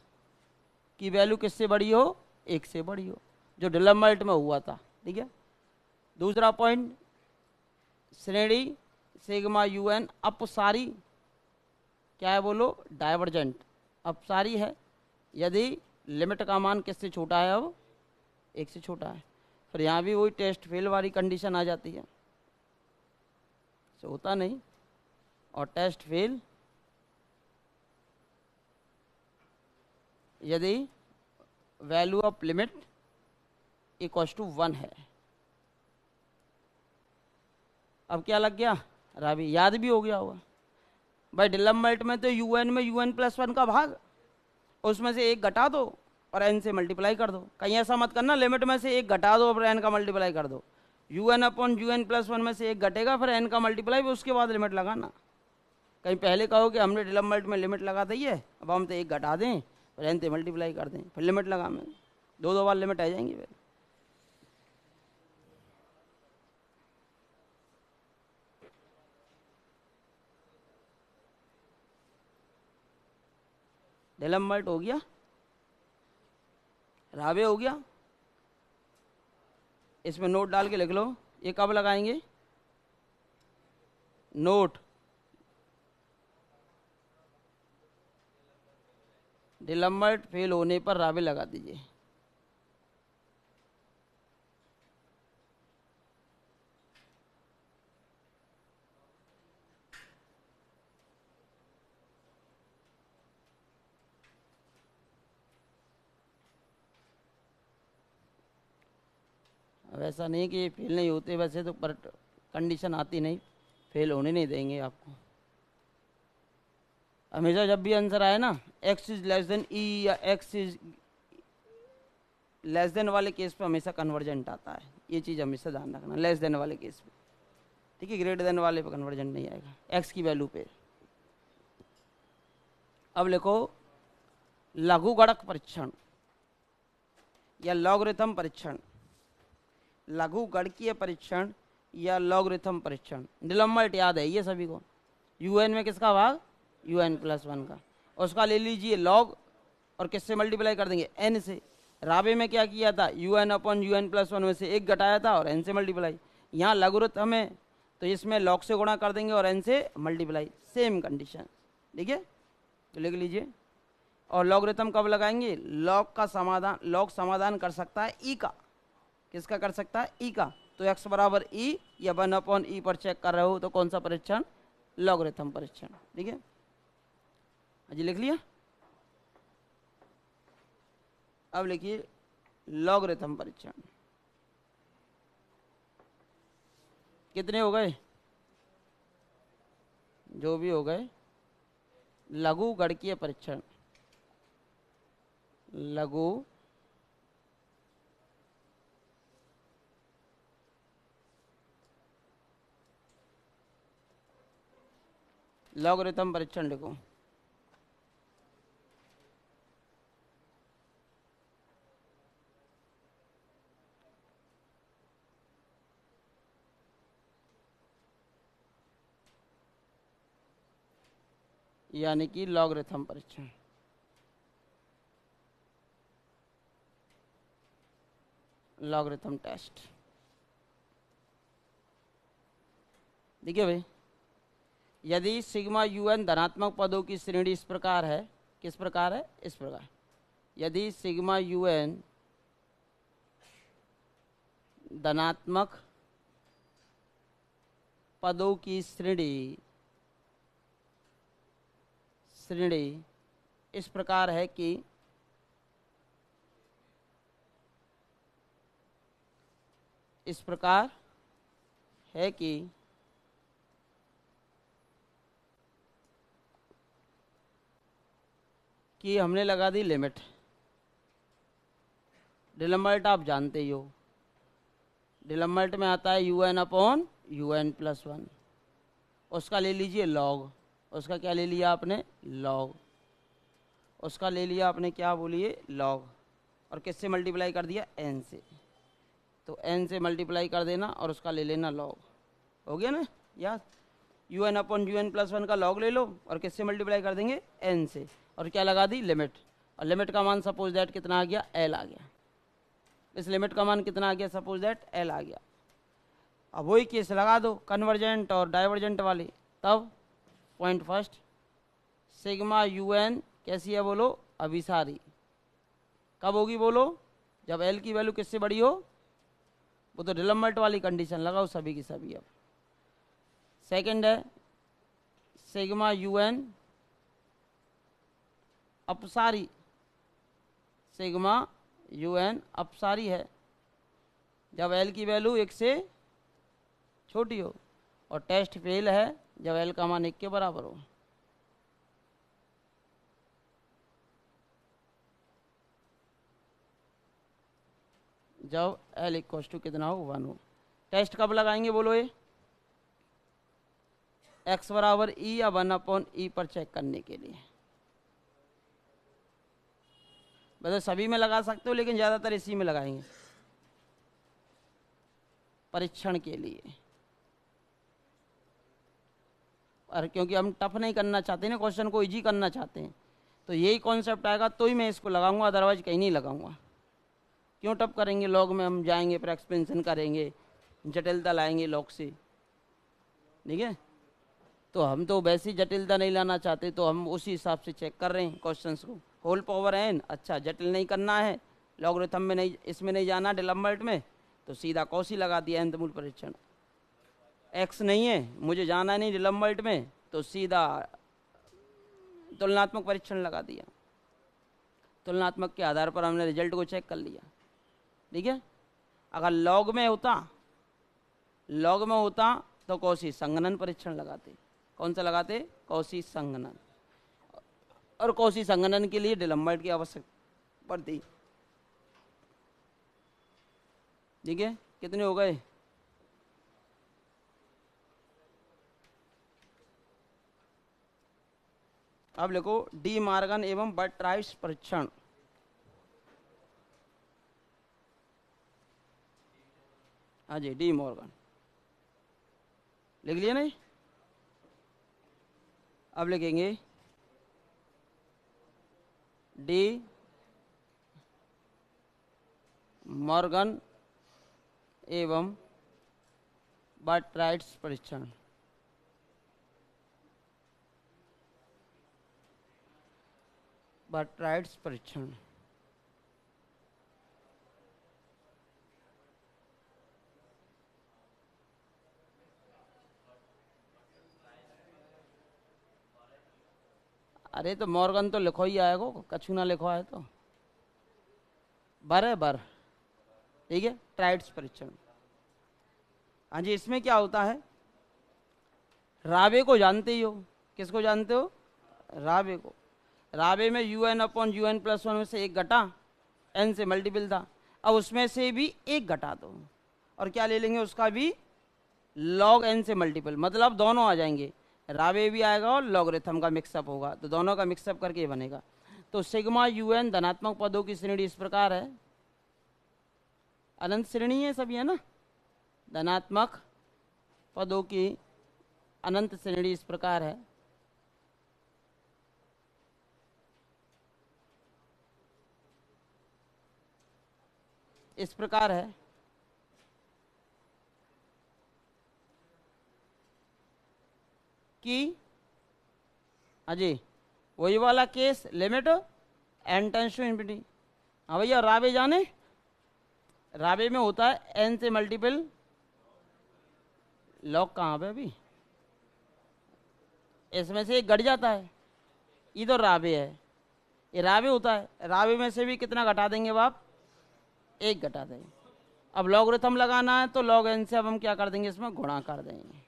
की वैल्यू किससे बड़ी हो, 1 से बड़ी हो, जो डिलम्बर्ट में हुआ था, ठीक है। दूसरा पॉइंट, श्रेणी सिग्मा un अपसारी क्या है बोलो, डाइवर्जेंट, अपसारी है यदि लिमिट का मान किससे छोटा है, अब 1 से छोटा है। फिर यहाँ भी वही टेस्ट फेल वाली कंडीशन आ जाती है। से होता नहीं, और टेस्ट फेल यदि value of limit equals to 1 है। अब क्या लग गया रावी, याद भी हो गया होगा भाई। डिलम्बर्ट में तो यूएन में un+1 का भाग, उसमें से एक घटा दो और एन से मल्टीप्लाई कर दो। कहीं ऐसा मत करना लिमिट में से एक घटा दो और एन का मल्टीप्लाई कर दो। un/un+1 में से एक घटेगा, फिर एन का मल्टीप्लाई भी उसके बाद लिमिट लगाना। कहीं पहले कहो कि हमने डिलम्बर्ट में लिमिट लगा दी है, अब हम तो एक घटा दें फिर एन से मल्टीप्लाई कर दें, फिर लिमिट लगा में दो बार लिमिट आ जाएंगी। फिर डिलम्बर्ट हो गया, रावे हो गया। इसमें नोट डाल के लिख लो, ये कब लगाएंगे नोट, डिलम्बर्ट फेल होने पर रावे लगा दीजिए। अब ऐसा नहीं कि फेल नहीं होते, वैसे तो पर कंडीशन आती नहीं, फेल होने नहीं देंगे आपको। हमेशा जब भी आंसर आए ना x इज लेस देन ई या x इज लेस देन वाले केस पे हमेशा कन्वर्जेंट आता है, ये चीज़ हमेशा ध्यान रखना। लेस देन वाले केस पे ठीक है, ग्रेटर देन वाले पे कन्वर्जेंट नहीं आएगा, x की वैल्यू पे। अब लिखो लघुगणक परीक्षण या लॉगरिथम परीक्षण, लघुगणकीय परीक्षण या लॉगरिथम परीक्षण। डिलम्बर्ट याद है ये सभी को, un में किसका भाग un+1 का, उसका ले लीजिए लॉग और किससे मल्टीप्लाई कर देंगे n से। राबे में क्या किया था, un/un+1 में से एक घटाया था और n से मल्टीप्लाई। यहाँ लघुगणक है तो इसमें लॉग से गुणा कर देंगे और n से मल्टीप्लाई, सेम कंडीशन। ठीक है, तो लिख लीजिए। और लॉगरिथम कब लगाएंगे, लॉग समाधान कर सकता है ई का, किसका कर सकता है ई का। तो x बराबर ई या 1/e पर चेक कर रहे हो तो कौन सा परीक्षण, लॉगरिथम परीक्षण। ठीक है जी, लिख लिया। अब लिखिए लॉगरिथम परीक्षण। कितने हो गए, जो भी हो गए। लघुगणकीय परीक्षण, लघु लॉगरिथम परीक्षण लिखो। यानी कि लॉगरिथम परीक्षण। Logarithm test. देखिए भाई, यदि सिग्मा un धनात्मक पदों की श्रेणी इस प्रकार है, किस प्रकार है, इस प्रकार। यदि सिग्मा un धनात्मक पदों की श्रेणी इस प्रकार है कि इस प्रकार है कि हमने लगा दी लिमिट। डिलम्बर्ट आप जानते ही हो, डिलम्बर्ट में आता है un/un+1, उसका ले लीजिए लॉग, उसका क्या ले लिया आपने, लॉग, उसका ले लिया आपने क्या बोलिए, लॉग, और किससे मल्टीप्लाई कर दिया, n से। तो n से मल्टीप्लाई कर देना और उसका ले लेना लॉग, हो गया ना याद। un/un+1 का लॉग ले लो और किससे मल्टीप्लाई कर देंगे, n से, और क्या लगा दी, लिमिट। और लिमिट का मान सपोज दैट कितना आ गया, l आ गया। इस लिमिट का मान कितना आ गया, सपोज दैट l आ गया। अब वही केस लगा दो कन्वर्जेंट और डाइवर्जेंट वाली। तब पॉइंट फर्स्ट, सिग्मा un कैसी है बोलो, अभिसारी। कब होगी बोलो, जब l की वैल्यू किससे बड़ी हो, वो तो डिलम्बर्ट वाली कंडीशन लगाओ सभी की सभी। अब सेकंड है सिग्मा UN अपसारी, सिग्मा UN अपसारी है जब L की वैल्यू 1 से छोटी हो, और टेस्ट फेल है जब L का मान 1 के बराबर हो। जब L इक्वल्स टू कितना हो 1 हो। टेस्ट कब लगाएंगे बोलो ये? x बराबर E या 1/E पर चेक करने के लिए। वैसे सभी में लगा सकते हो, लेकिन ज़्यादातर इसी में लगाएंगे परीक्षण के लिए। और क्योंकि हम टफ नहीं करना चाहते ना, क्वेश्चन को इजी करना चाहते हैं, तो यही कॉन्सेप्ट आएगा तो ही मैं इसको लगाऊंगा, अदरवाइज कहीं नहीं लगाऊंगा। क्यों टफ करेंगे? लॉग में हम जाएंगे, फिर एक्सपेंशन करेंगे, जटिलता लाएंगे लॉग से, ठीक है? तो हम तो वैसी जटिलता नहीं लाना चाहते, तो हम उसी हिसाब से चेक कर रहे हैं क्वेश्चंस को। होल पावर n, अच्छा जटिल नहीं करना है, लॉगरिथम में नहीं, इसमें नहीं जाना डिलम्बर्ट में, तो सीधा कौशी लगा दिया nth मूल परीक्षण। x नहीं है, मुझे जाना नहीं डिलम्बर्ट में, तो सीधा तुलनात्मक परीक्षण लगा दिया। तुलनात्मक के आधार पर हमने रिजल्ट को चेक कर लिया, ठीक है? अगर लॉग में होता तो कौशी संगणन परीक्षण लगाते। कौन सा लगाते? कौशी संगणन। और कौशी संगणन के लिए डिलम्बर्ट की आवश्यकता पड़ती, ठीक है? कितने हो गए? अब लिखो डी मॉर्गन एवं बर्ट्राइट्स परीक्षण। हाँ जी, डी मॉर्गन लिख लिया नहीं? अब लिखेंगे डी मॉर्गन एवं बर्ट्राइट्स परीक्षण। बर्ट्राइट्स परीक्षण अरे तो मॉर्गन तो लिखो ही आएगा, कछु ना लिखो आए तो बर है बर, ठीक है? ट्राइट्स परीक्षण। हाँ जी, इसमें क्या होता है, राबे को जानते ही हो। किसको जानते हो? राबे को। राबे में UN/UN+1 में से एक घटा, n से मल्टीपल था, अब उसमें से भी एक घटा दो, और क्या ले लेंगे? उसका भी log n से मल्टीपल, मतलब दोनों आ जाएंगे, राबे भी आएगा और लॉगरिथम का मिक्सअप होगा, तो दोनों का मिक्सअप करके बनेगा। तो सिग्मा UN धनात्मक पदों की श्रेणी इस प्रकार है, अनंत श्रेणी है सभी, है ना? धनात्मक पदों की अनंत श्रेणी इस प्रकार है, इस प्रकार है कि अजय वही वाला case, limit n tends to infinity. हाँ भैया, राबे जाने? राबे में होता है n से मल्टीपल, लॉग कहाँ पे अभी? इसमें से एक घट जाता है, इधर राबे है, ये राबे होता है, राबे में से भी कितना घटा देंगे बाप? एक घटा देंगे। अब लॉगरिथम लगाना है तो log n से अब हम क्या कर देंगे? इसमें गुणा कर देंगे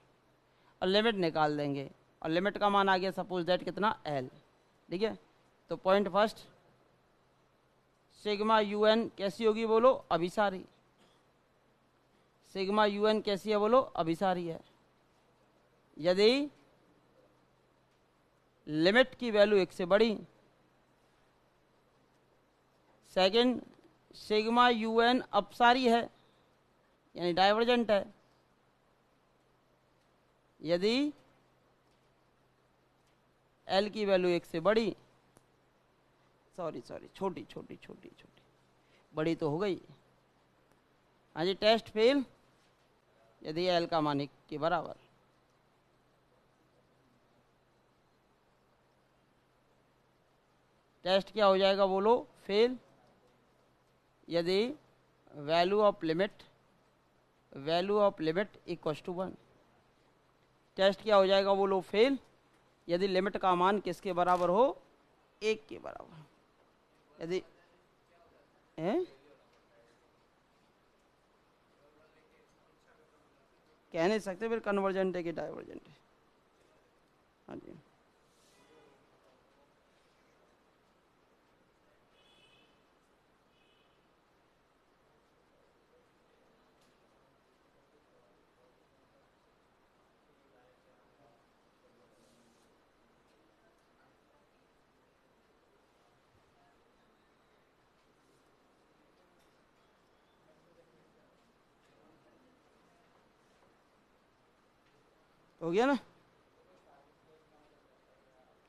और लिमिट निकाल देंगे, और लिमिट का मान आ गया सपोज दैट कितना? L, ठीक है? तो पॉइंट फर्स्ट, सिग्मा UN कैसी होगी बोलो? अभिसारी। सिग्मा UN कैसी है बोलो? अभिसारी है यदि लिमिट की वैल्यू 1 से बड़ी। सेकंड, सिग्मा UN अपसारी है, यानी डाइवर्जेंट है, यदि L की वैल्यू 1 से बड़ी, सॉरी छोटी, बड़ी तो हो गई। हाँ जी, टेस्ट फेल यदि L का मान 1 के बराबर। टेस्ट क्या हो जाएगा बोलो? फेल यदि value of limit equals to 1। Test क्या हो जाएगा, बोलो फेल, यदि लिमिट का मान किसके बराबर हो, 1 के बराबर। यदि कह नहीं सकते, फिर कन्वर्जेंट है कि डाइवर्जेंट है। हाँ जी, हो गया ना।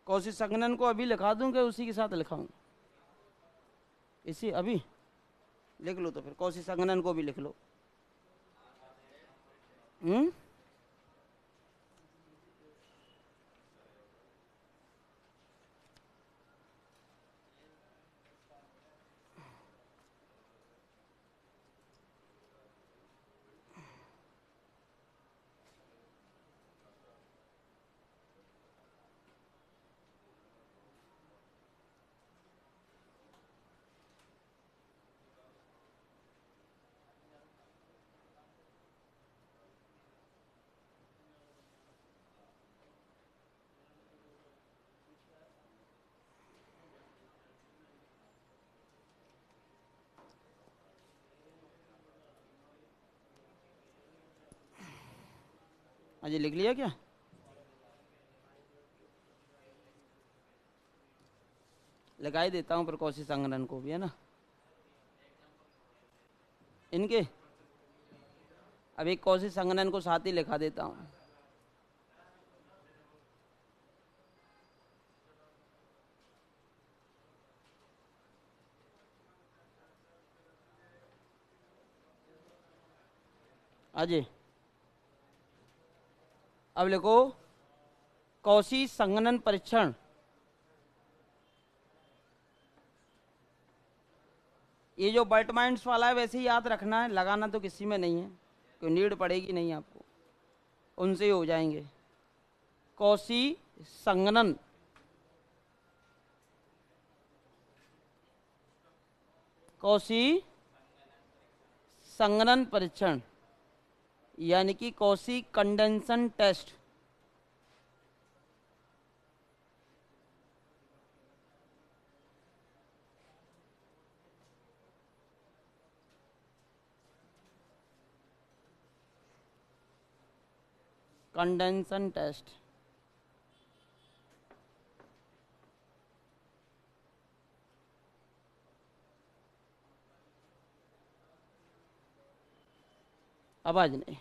कौशी संघनन को अभी लिखा दूं कि उसी के साथ लिखाऊं? इसी अभी लिख लो, तो फिर कौशी संघनन को भी लिख लो। अजय लिख लिया क्या? लगा ही देता हूँ, पर कौशी संघनन को भी, है ना इनके। अब एक कौशी संघनन को साथ ही लिखा देता हूँ। अजय अब लिखो कौशी संघनन परीक्षण। ये जो बर्टमाइंड्स वाला है वैसे ही याद रखना है, लगाना तो किसी में नहीं है, कोई नीड पड़ेगी नहीं आपको, उनसे ही हो जाएंगे। कौशी संघनन कौशी संघनन परीक्षण यानी कि Cauchy condensation test. Condensation test आवाज नहीं।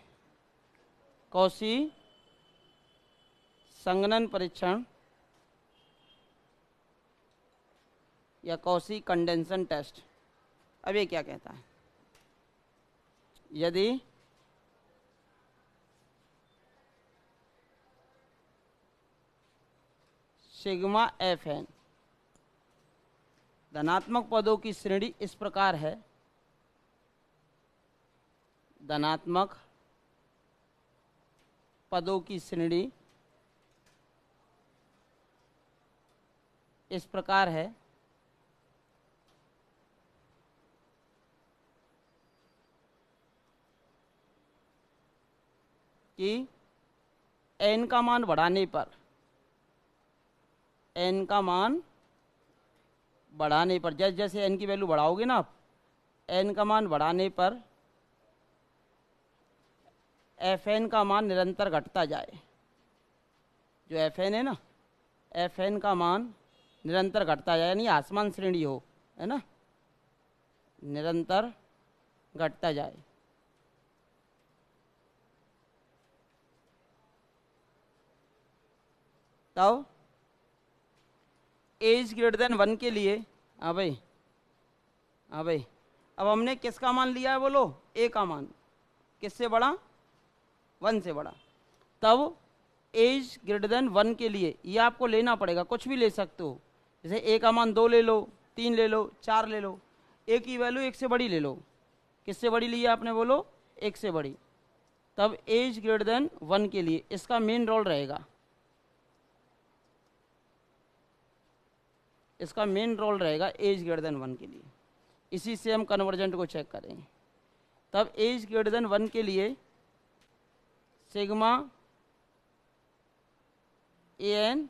कौशी संघनन परीक्षण या कौशी कंडेंसन टेस्ट। अब ये क्या कहता है, यदि सिग्मा एफ एन धनात्मक पदों की श्रेणी इस प्रकार है, धनात्मक पदों की श्रेणी इस प्रकार है कि n का मान बढ़ाने पर, n का मान बढ़ाने पर, जैसे जैसे n की वैल्यू बढ़ाओगे ना आप, n का मान बढ़ाने पर fn का मान निरंतर घटता जाए। जो fn है ना, fn का मान निरंतर घटता जाए, यानी आसमान श्रेणी हो, है ना, निरंतर घटता जाए। तब एज ग्रेटर देन 1 के लिए, हाँ भाई, हाँ भाई, अब हमने किसका मान लिया है बोलो, ए का मान, किससे बड़ा, 1 से बड़ा। तब एज ग्रेटर देन 1 के लिए ये आपको लेना पड़ेगा, कुछ भी ले सकते हो, जैसे ए का मान 2 ले लो, 3 ले लो, 4 ले लो, ए की वैल्यू 1 से बड़ी ले लो। किससे बड़ी ली है आपने बोलो, 1 से बड़ी। तब ए इज ग्रेटर देन 1 के लिए इसका मेन रोल रहेगा, इसका मेन रोल रहेगा ए इज ग्रेटर देन 1 के लिए। इसी से हम कन्वर्जेंट को चेक करेंगे। तब ए इज ग्रेटर देन 1 के लिए सिग्मा ए एन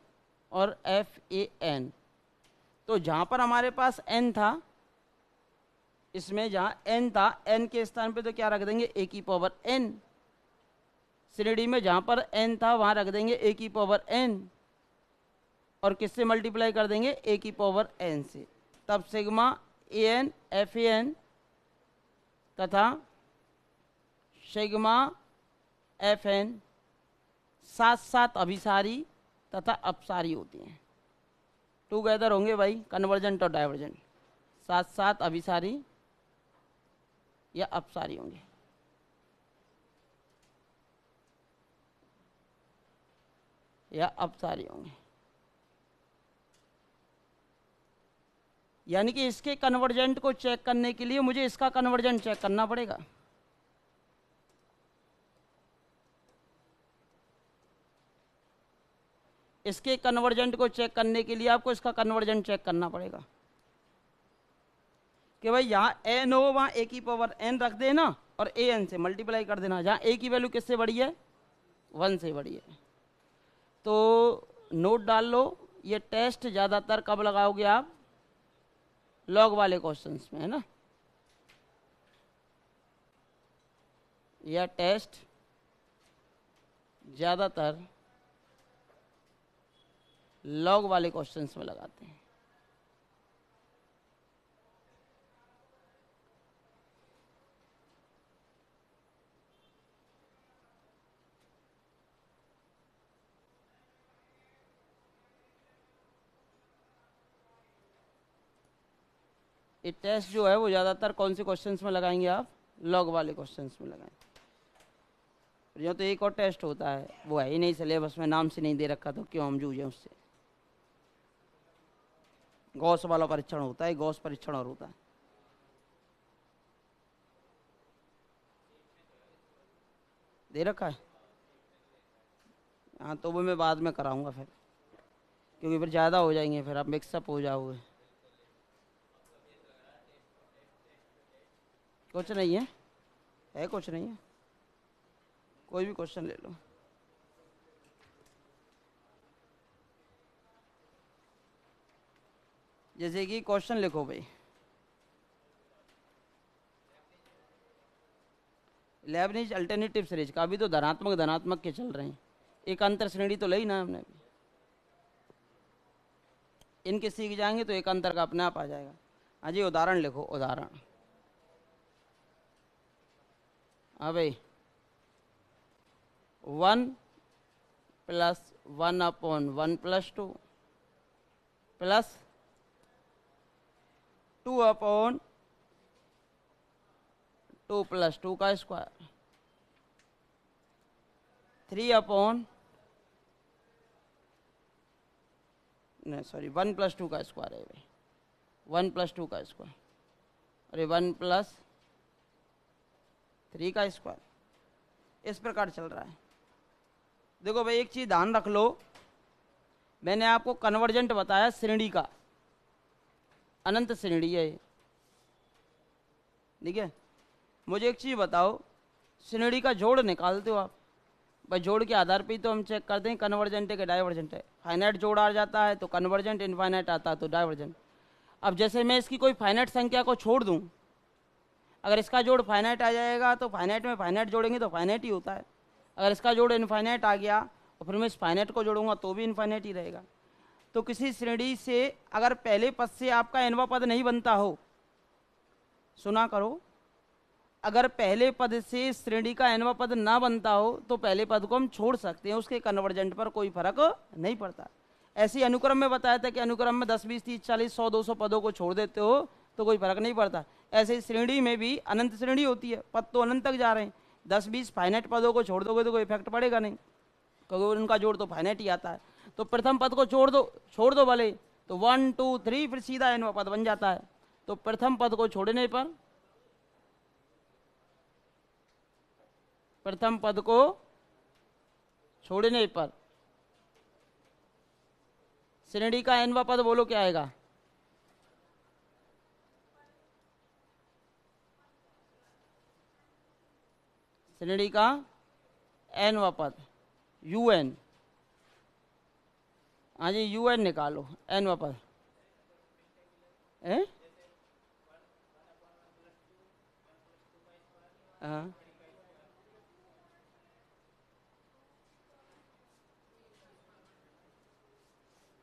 और एफ ए एन। तो जहाँ पर हमारे पास एन था, इसमें जहाँ एन था, एन के स्थान पे तो क्या रख देंगे, ए की पावर एन। श्रेणी में जहाँ पर एन था वहाँ रख देंगे ए की पावर एन, और किससे मल्टीप्लाई कर देंगे, ए की पावर एन से। तब sigma a n f a n तथा सिग्मा एफ एन साथ साथ अभिसारी तथा अपसारी होती हैं। टूगेदर होंगे भाई, कन्वर्जेंट और डाइवर्जेंट साथ साथ अभिसारी या अपसारी होंगे। या अपसारी होंगे। यानी कि इसके कन्वर्जेंट को चेक करने के लिए मुझे इसका कन्वर्जेंट चेक करना पड़ेगा। इसके कन्वर्जेंट को चेक करने के लिए आपको इसका कन्वर्जेंट चेक करना पड़ेगा कि भाई यहाँ एन हो वहाँ ए की पावर एन रख देना और ए एन से मल्टीप्लाई कर देना, जहाँ ए की वैल्यू किससे बड़ी है, 1 से बड़ी है। तो नोट डाल लो, ये टेस्ट ज़्यादातर कब लगाओगे आप, लॉग वाले क्वेश्चंस में, है ना। यह टेस्ट ज़्यादातर लॉग वाले क्वेश्चंस में लगाते हैं। ये टेस्ट जो है वो ज़्यादातर कौन से क्वेश्चंस में लगाएंगे आप, लॉग वाले क्वेश्चंस में लगाएंगे। जो तो एक और टेस्ट होता है वो है ही नहीं सिलेबस में, नाम से नहीं दे रखा, तो क्यों हम जूझे उससे। गॉस वाला परीक्षण होता है, गॉस परीक्षण और होता है। दे रखा है, हाँ तो वो मैं बाद में कराऊंगा फिर, क्योंकि फिर ज़्यादा हो जाएंगे, फिर आप मिक्सअप हो जाओगे। कुछ नहीं है कुछ नहीं है, कोई भी क्वेश्चन ले लो। जैसे कि क्वेश्चन लिखो भाई, लेबनिज अल्टरनेटिव सीरीज का अभी तो धनात्मक के चल रहे हैं, एक अंतर श्रेणी तो लई ना हमने अभी। इनके सीख जाएंगे तो एक अंतर का अपने आप आ जाएगा। हाँ जी, उदाहरण लिखो, उदाहरण। हाँ भाई, 1 + 1/1 + 2 प्लस 2/2 + 2 का स्क्वायर, 1 + 2 का स्क्वायर है भाई, 1 + 2 का स्क्वायर, अरे 1 + 3 का स्क्वायर। इस प्रकार चल रहा है। देखो भाई, एक चीज़ ध्यान रख लो, मैंने आपको कन्वर्जेंट बताया श्रेणी का, अनंत श्रेणी है ये, ठीक है। मुझे एक चीज़ बताओ, श्रेणी का जोड़ निकालते हो आप, भाई जोड़ के आधार पे ही तो हम चेक करते हैं कन्वर्जेंट है कि डाइवर्जेंट है। फाइनाइट जोड़ आ जाता है तो कन्वर्जेंट, इनफाइनाइट आता है तो डाइवर्जेंट। अब जैसे मैं इसकी कोई फाइनाइट संख्या को छोड़ दूं, अगर इसका जोड़ फाइनाइट आ जाएगा तो फाइनाइट में फाइनाइट जोड़ेंगे तो फाइनाइट ही होता है। अगर इसका जोड़ इनफाइनाइट आ गया और फिर मैं इस फाइनाइट को जोड़ूंगा तो भी इनफाइनाइट ही रहेगा। तो किसी श्रेणी से अगर पहले पद से आपका nवां पद नहीं बनता हो, सुना करो, अगर पहले पद से श्रेणी का nवां पद ना बनता हो तो पहले पद को हम छोड़ सकते हैं, उसके कन्वर्जेंट पर कोई फर्क नहीं पड़ता। ऐसे अनुक्रम में बताया था कि अनुक्रम में 10, 20, 30, 40, 100, 200 पदों को छोड़ देते हो तो कोई फर्क नहीं पड़ता। ऐसे ही श्रेणी में भी अनंत श्रेणी होती है, पद तो अनंत तक जा रहे हैं, 10, 20 फाइनाइट पदों को छोड़ दोगे तो कोई इफेक्ट पड़ेगा नहीं, क्योंकि उनका जोड़ तो फाइनाइट ही आता है। तो प्रथम पद को छोड़ दो भले, तो 1, 2, 3 फिर सीधा nवां पद बन जाता है। तो प्रथम पद को छोड़ने पर प्रथम पद को छोड़ने पर श्रेणी का nवां पद बोलो क्या आएगा? श्रेणी का nवां पद un। हाँ जी, un निकालो nवां पद है। हाँ,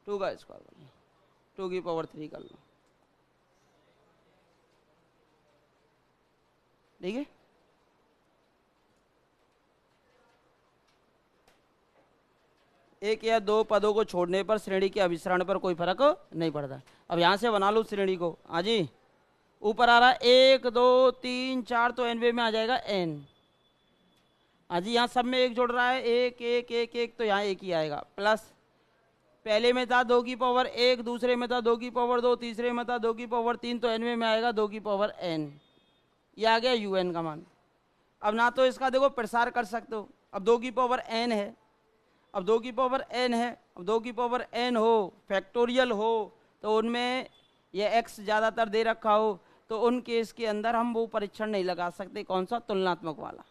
टू का स्क्वायर कर लो, 2 की पावर 3 कर लो, ठीक है। एक या दो पदों को छोड़ने पर श्रेणी के अभिसरण पर कोई फर्क नहीं पड़ता। अब यहां से बना लो श्रेणी को। हाँ जी, ऊपर आ रहा है 1 2 3 4, तो एनवे में आ जाएगा n। हाँ जी, यहाँ सब में एक जोड़ रहा है, 1 1 1 1, तो यहाँ एक ही आएगा। प्लस पहले में था 2 की पावर 1, दूसरे में था 2 की पावर 2, तीसरे में था 2 की पावर 3, तो एनवे में आएगा 2 की पावर n। ये आ गया un का मान। अब ना तो इसका देखो प्रसार कर सकते हो, अब 2 की पावर n है, अब 2 की पावर n है, अब 2 की पावर n हो, फैक्टोरियल हो, तो उनमें ये x ज़्यादातर दे रखा हो, तो उन केस के अंदर हम वो परीक्षण नहीं लगा सकते। कौन सा? तुलनात्मक वाला।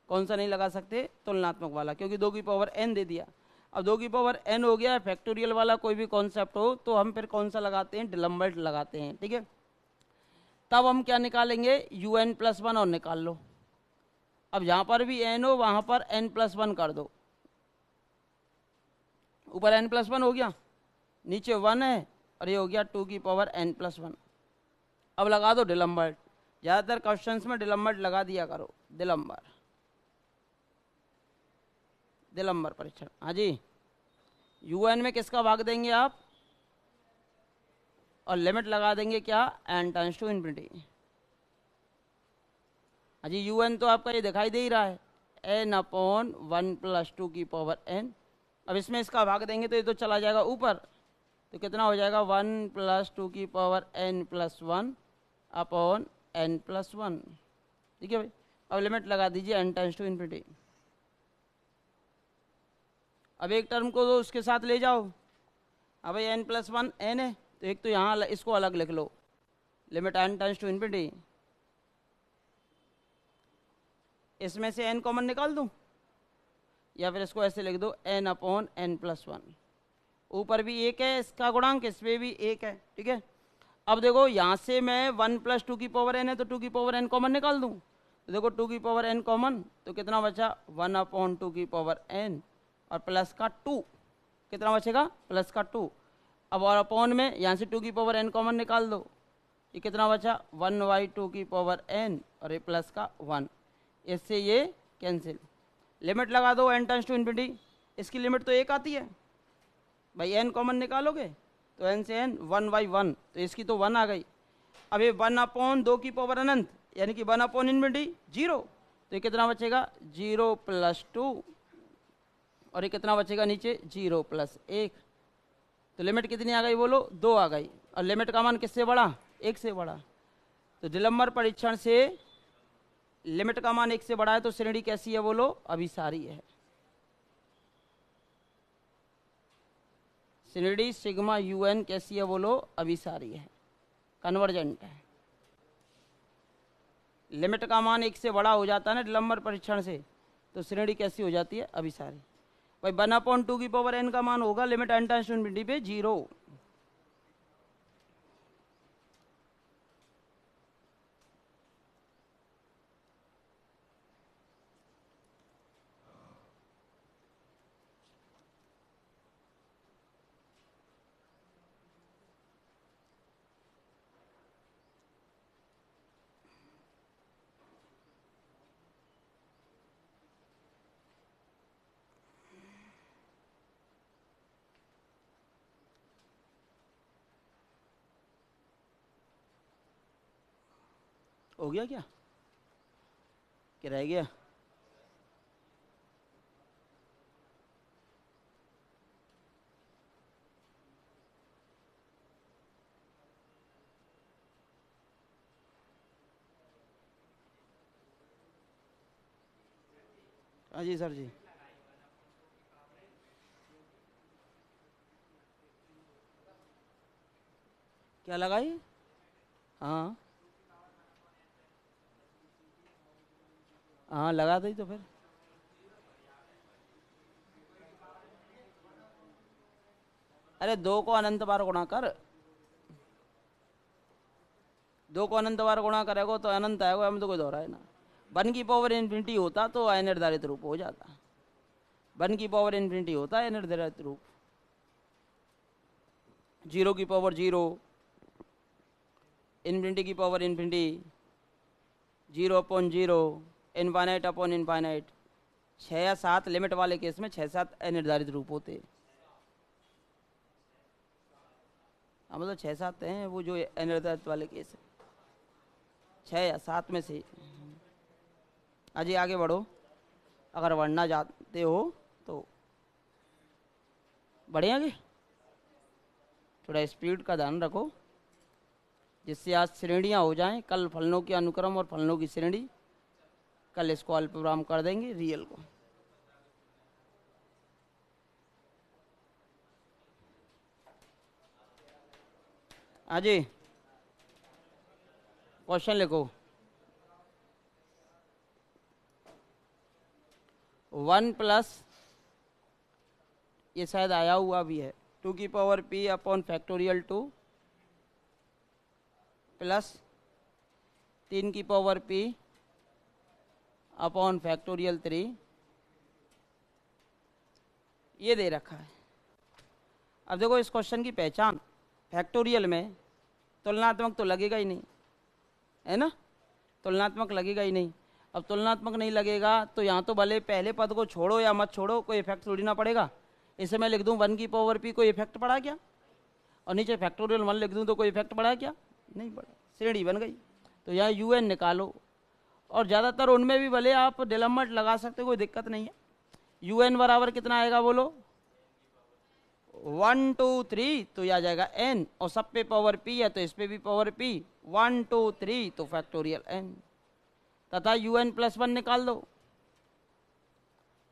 कौन सा नहीं लगा सकते? तुलनात्मक वाला, क्योंकि 2 की पावर n दे दिया। अब 2 की पावर n हो गया, फैक्टोरियल वाला कोई भी कॉन्सेप्ट हो तो हम फिर कौन सा लगाते हैं? डिलम्बर्ट लगाते हैं, ठीक है। तब हम क्या निकालेंगे? un+1 और निकाल लो। अब जहाँ पर भी n हो वहाँ पर n+1 कर दो। ऊपर n+1 हो गया, नीचे 1 है, और ये हो गया 2 की पावर n+1। अब लगा दो डिलम्बर्ट। ज़्यादातर क्वेश्चंस में डिलम्बर्ट लगा दिया करो, दिलंबर परीक्षण। हाँ जी, un में किसका भाग देंगे आप? और लिमिट लगा देंगे क्या? n tends to infinity. हाँ जी, un तो आपका ये दिखाई दे ही रहा है, n/1 + 2 की पावर n। अब इसमें इसका भाग देंगे तो ये तो चला जाएगा ऊपर, तो कितना हो जाएगा? 1 + 2 की पावर n+1 अपॉन n+1, ठीक है भाई। अब लिमिट लगा दीजिए n टेंड्स टू इन्फिनिटी। अब एक टर्म को तो उसके साथ ले जाओ। अब भाई n+1 n है, तो एक तो यहाँ इसको अलग लिख लो, limit n tends to infinity. इसमें से n कॉमन निकाल दूं, या फिर इसको ऐसे लिख दो n/n+1। ऊपर भी एक है इसका गुणांक, इसमें भी एक है, ठीक है। अब देखो यहाँ से मैं 1 + 2 की पावर n है, तो 2 की पावर n कॉमन निकाल दूं, तो देखो 2 की पावर n कॉमन, तो कितना बचा? 1/2 की पावर n, और प्लस का 2, कितना बचेगा? प्लस का 2। अब और अपॉन में यहाँ से 2 की पावर n कॉमन निकाल दो, ये कितना बचा? 1/2 की पावर n, और ये प्लस का 1, इससे ये कैंसिल। लिमिट लगा दो n टेंड्स टू इन्फिनिटी। इसकी लिमिट तो एक आती है भाई, n कॉमन निकालोगे तो n से n 1/1, तो इसकी तो 1 आ गई। अब ये 1/2 की पावर अनंत, यानी कि 1/∞, 0, तो ये कितना बचेगा? 0 + 2, और ये कितना बचेगा नीचे? 0 + 1। तो लिमिट कितनी आ गई बोलो? 2 आ गई। और लिमिट का मान किससे बड़ा? 1 से बड़ा। तो डिलम्बर परीक्षण से लिमिट का मान 1 से बड़ा है, तो श्रेणी कैसी है बोलो? अभिसारी है। श्रेणी सिग्मा un कैसी है बोलो? अभिसारी है, कन्वर्जेंट है। लिमिट का मान 1 से बड़ा हो जाता है ना डिलम्बर परीक्षण से, तो श्रेणी कैसी हो जाती है? अभिसारी। भाई 1/2 की पावर n का मान होगा limit n tends to infinity पे 0। हो गया क्या? क्या रह गया? हाँ जी सर जी। क्या लगाई? हाँ हाँ लगा दी तो फिर अरे दो को अनंत बार गुणा कर, दो को अनंत बार गुणा करेगा तो अनंत आएगा, हम तो कोई दोहरा है ना। वन की पावर इन्फिनिटी होता तो अनिर्धारित रूप हो जाता, वन की पावर इन्फिनिटी होता है अनिर्धारित रूप। जीरो की पावर जीरो, इन्फिनिटी की power infinity, zero upon zero, infinite upon infinite. 6 या 7 लिमिट वाले केस में 6-7 अनिर्धारित रूप होते हैं। हाँ मतलब 6-7 हैं वो जो अनिर्धारित वाले केस है, 6 या 7 में से। अजी आगे बढ़ो, अगर बढ़ना चाहते हो तो बढ़े आगे। थोड़ा स्पीड का ध्यान रखो जिससे आज श्रेणियाँ हो जाएं, कल फलनों के अनुक्रम और फलनों की श्रेणी, कल इसको अल्पविराम कर देंगे रियल को। अजी क्वेश्चन लिखो। 1 प्लस, ये शायद आया हुआ भी है, 2 की power p upon factorial 2 plus 3 की पावर p अपॉन फैक्टोरियल 3, ये दे रखा है। अब देखो इस क्वेश्चन की पहचान, फैक्टोरियल में तुलनात्मक तो लगेगा ही नहीं, है ना, तुलनात्मक लगेगा ही नहीं। अब तुलनात्मक नहीं लगेगा तो यहाँ तो भले पहले पद को छोड़ो या मत छोड़ो, कोई इफेक्ट थोड़ी ना पड़ेगा। इसे मैं लिख दूँ 1 की पावर p, कोई इफेक्ट पड़ा क्या? और नीचे फैक्टोरियल 1 लिख दूँ तो कोई इफेक्ट पड़ा क्या? नहीं पड़ा, श्रेणी बन गई। तो यहाँ un निकालो, और ज़्यादातर उनमें भी भले आप डिलम्बट लगा सकते, कोई दिक्कत नहीं है। un बराबर कितना आएगा बोलो? 1 2 3, तो यह आ जाएगा n, और सब पे पावर p है तो इस पे भी पावर p, 1 2 3 तो फैक्टोरियल n, तथा un प्लस 1 निकाल दो,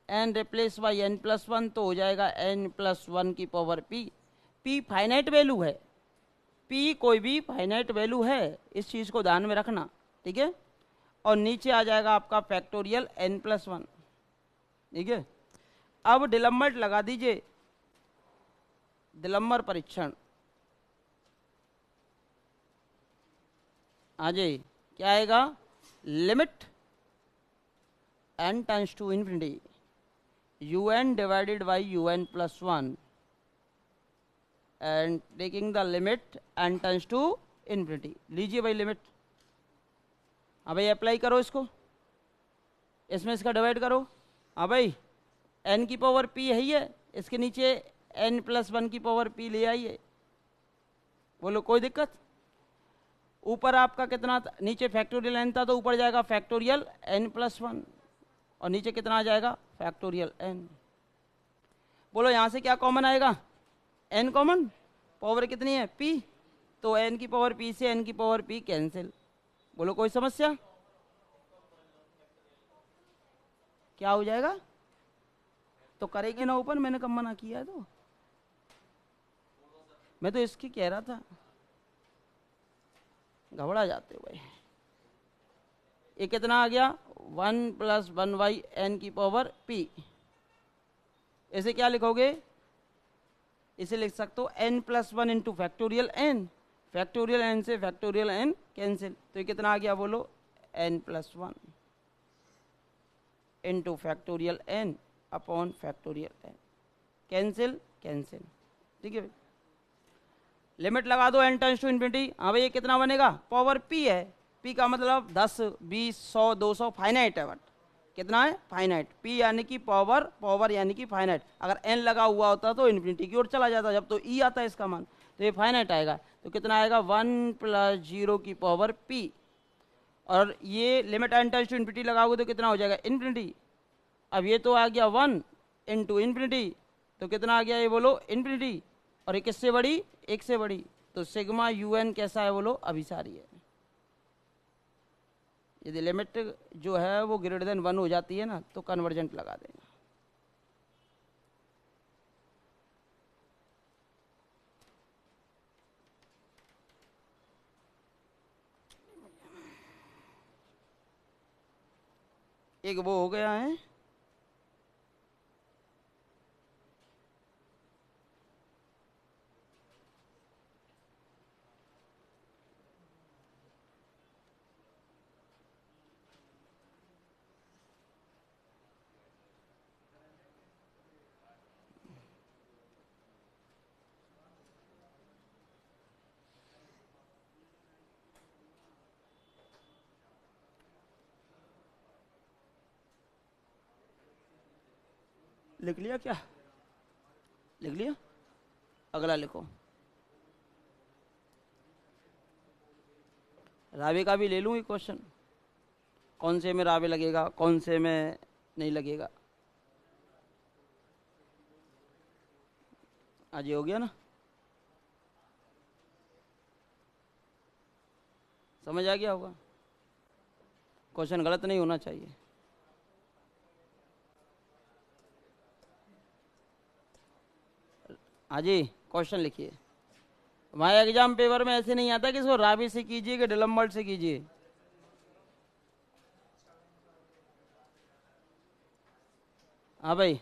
n replace by n plus 1 तो हो जाएगा n प्लस 1 की power p। p finite value है, p कोई भी फाइनाइट वैल्यू है, इस चीज़ को ध्यान में रखना, ठीक है। और नीचे आ जाएगा आपका फैक्टोरियल n प्लस 1, ठीक है। अब डिलम्बट लगा दीजिए, डिलम्बर परीक्षण आ जाए, क्या आएगा? Limit n tends to infinity un divided by un plus 1 and taking the limit n tends to infinity. लीजिए भाई लिमिट, हाँ भाई अप्लाई करो इसको, इसमें इसका डिवाइड करो। हाँ भाई n की पावर p है ही है, इसके नीचे n प्लस 1 की पावर p ले आइए, बोलो कोई दिक्कत? ऊपर आपका कितना था? नीचे फैक्टोरियल n था तो ऊपर जाएगा फैक्टोरियल n प्लस 1, और नीचे कितना आ जाएगा? Factorial n। बोलो यहाँ से क्या कॉमन आएगा? n कॉमन, पावर कितनी है? p, तो n की पावर p से n की पावर p कैंसिल। बोलो कोई समस्या? क्या हो जाएगा? तो करेंगे ना ओपन, मैंने कब मना किया है? तो मैं तो इसकी कह रहा था, घबरा जाते हो भाई। ये कितना आ गया? 1 प्लस 1 बाई n की पावर p। इसे क्या लिखोगे? इसे लिख सकते हो n plus 1 into factorial n, factorial n से फैक्टोरियल n कैंसिल, तो ये कितना आ गया बोलो? n plus 1 into factorial n upon factorial n, cancel cancel, ठीक है। लिमिट लगा दो n टेंड्स टू इन्फिनिटी। हाँ भाई ये कितना बनेगा? पावर p है, p का मतलब 10 20 100 200 फाइनाइट है, बट कितना है? फाइनाइट। p यानी कि पावर, पावर यानी कि फाइनाइट। अगर n लगा हुआ होता तो इन्फिनिटी की ओर चला जाता, जब तो e आता है इसका मान, तो ये फाइनाइट आएगा। तो कितना आएगा? 1 प्लस 0 की पावर p, और ये limit n tends to infinity लगाओगे तो कितना हो जाएगा? इन्फिनिटी। अब ये तो आ गया 1 इंटू इन्फिनिटी, तो कितना आ गया ये बोलो? इन्फिनिटी। और ये किससे बड़ी? 1 से बड़ी, तो सिग्मा un कैसा है बोलो? अभिसारी है, यदि लिमिट जो है वो ग्रेटर देन 1 हो जाती है ना तो कन्वर्जेंट लगा देंगे। एक वो हो गया है। लिख लिया क्या? लिख लिया? अगला लिखो। रावे का भी ले लूँ ये क्वेश्चन, कौन से में रावे लगेगा कौन से में नहीं लगेगा। आज ये हो गया ना, समझ आ गया होगा। क्वेश्चन गलत नहीं होना चाहिए। हाँ जी, क्वेश्चन लिखिए। हमारे एग्जाम पेपर में ऐसे नहीं आता कि इसको रावी से कीजिए कि डिलम्बर्ट से कीजिए। हाँ भाई,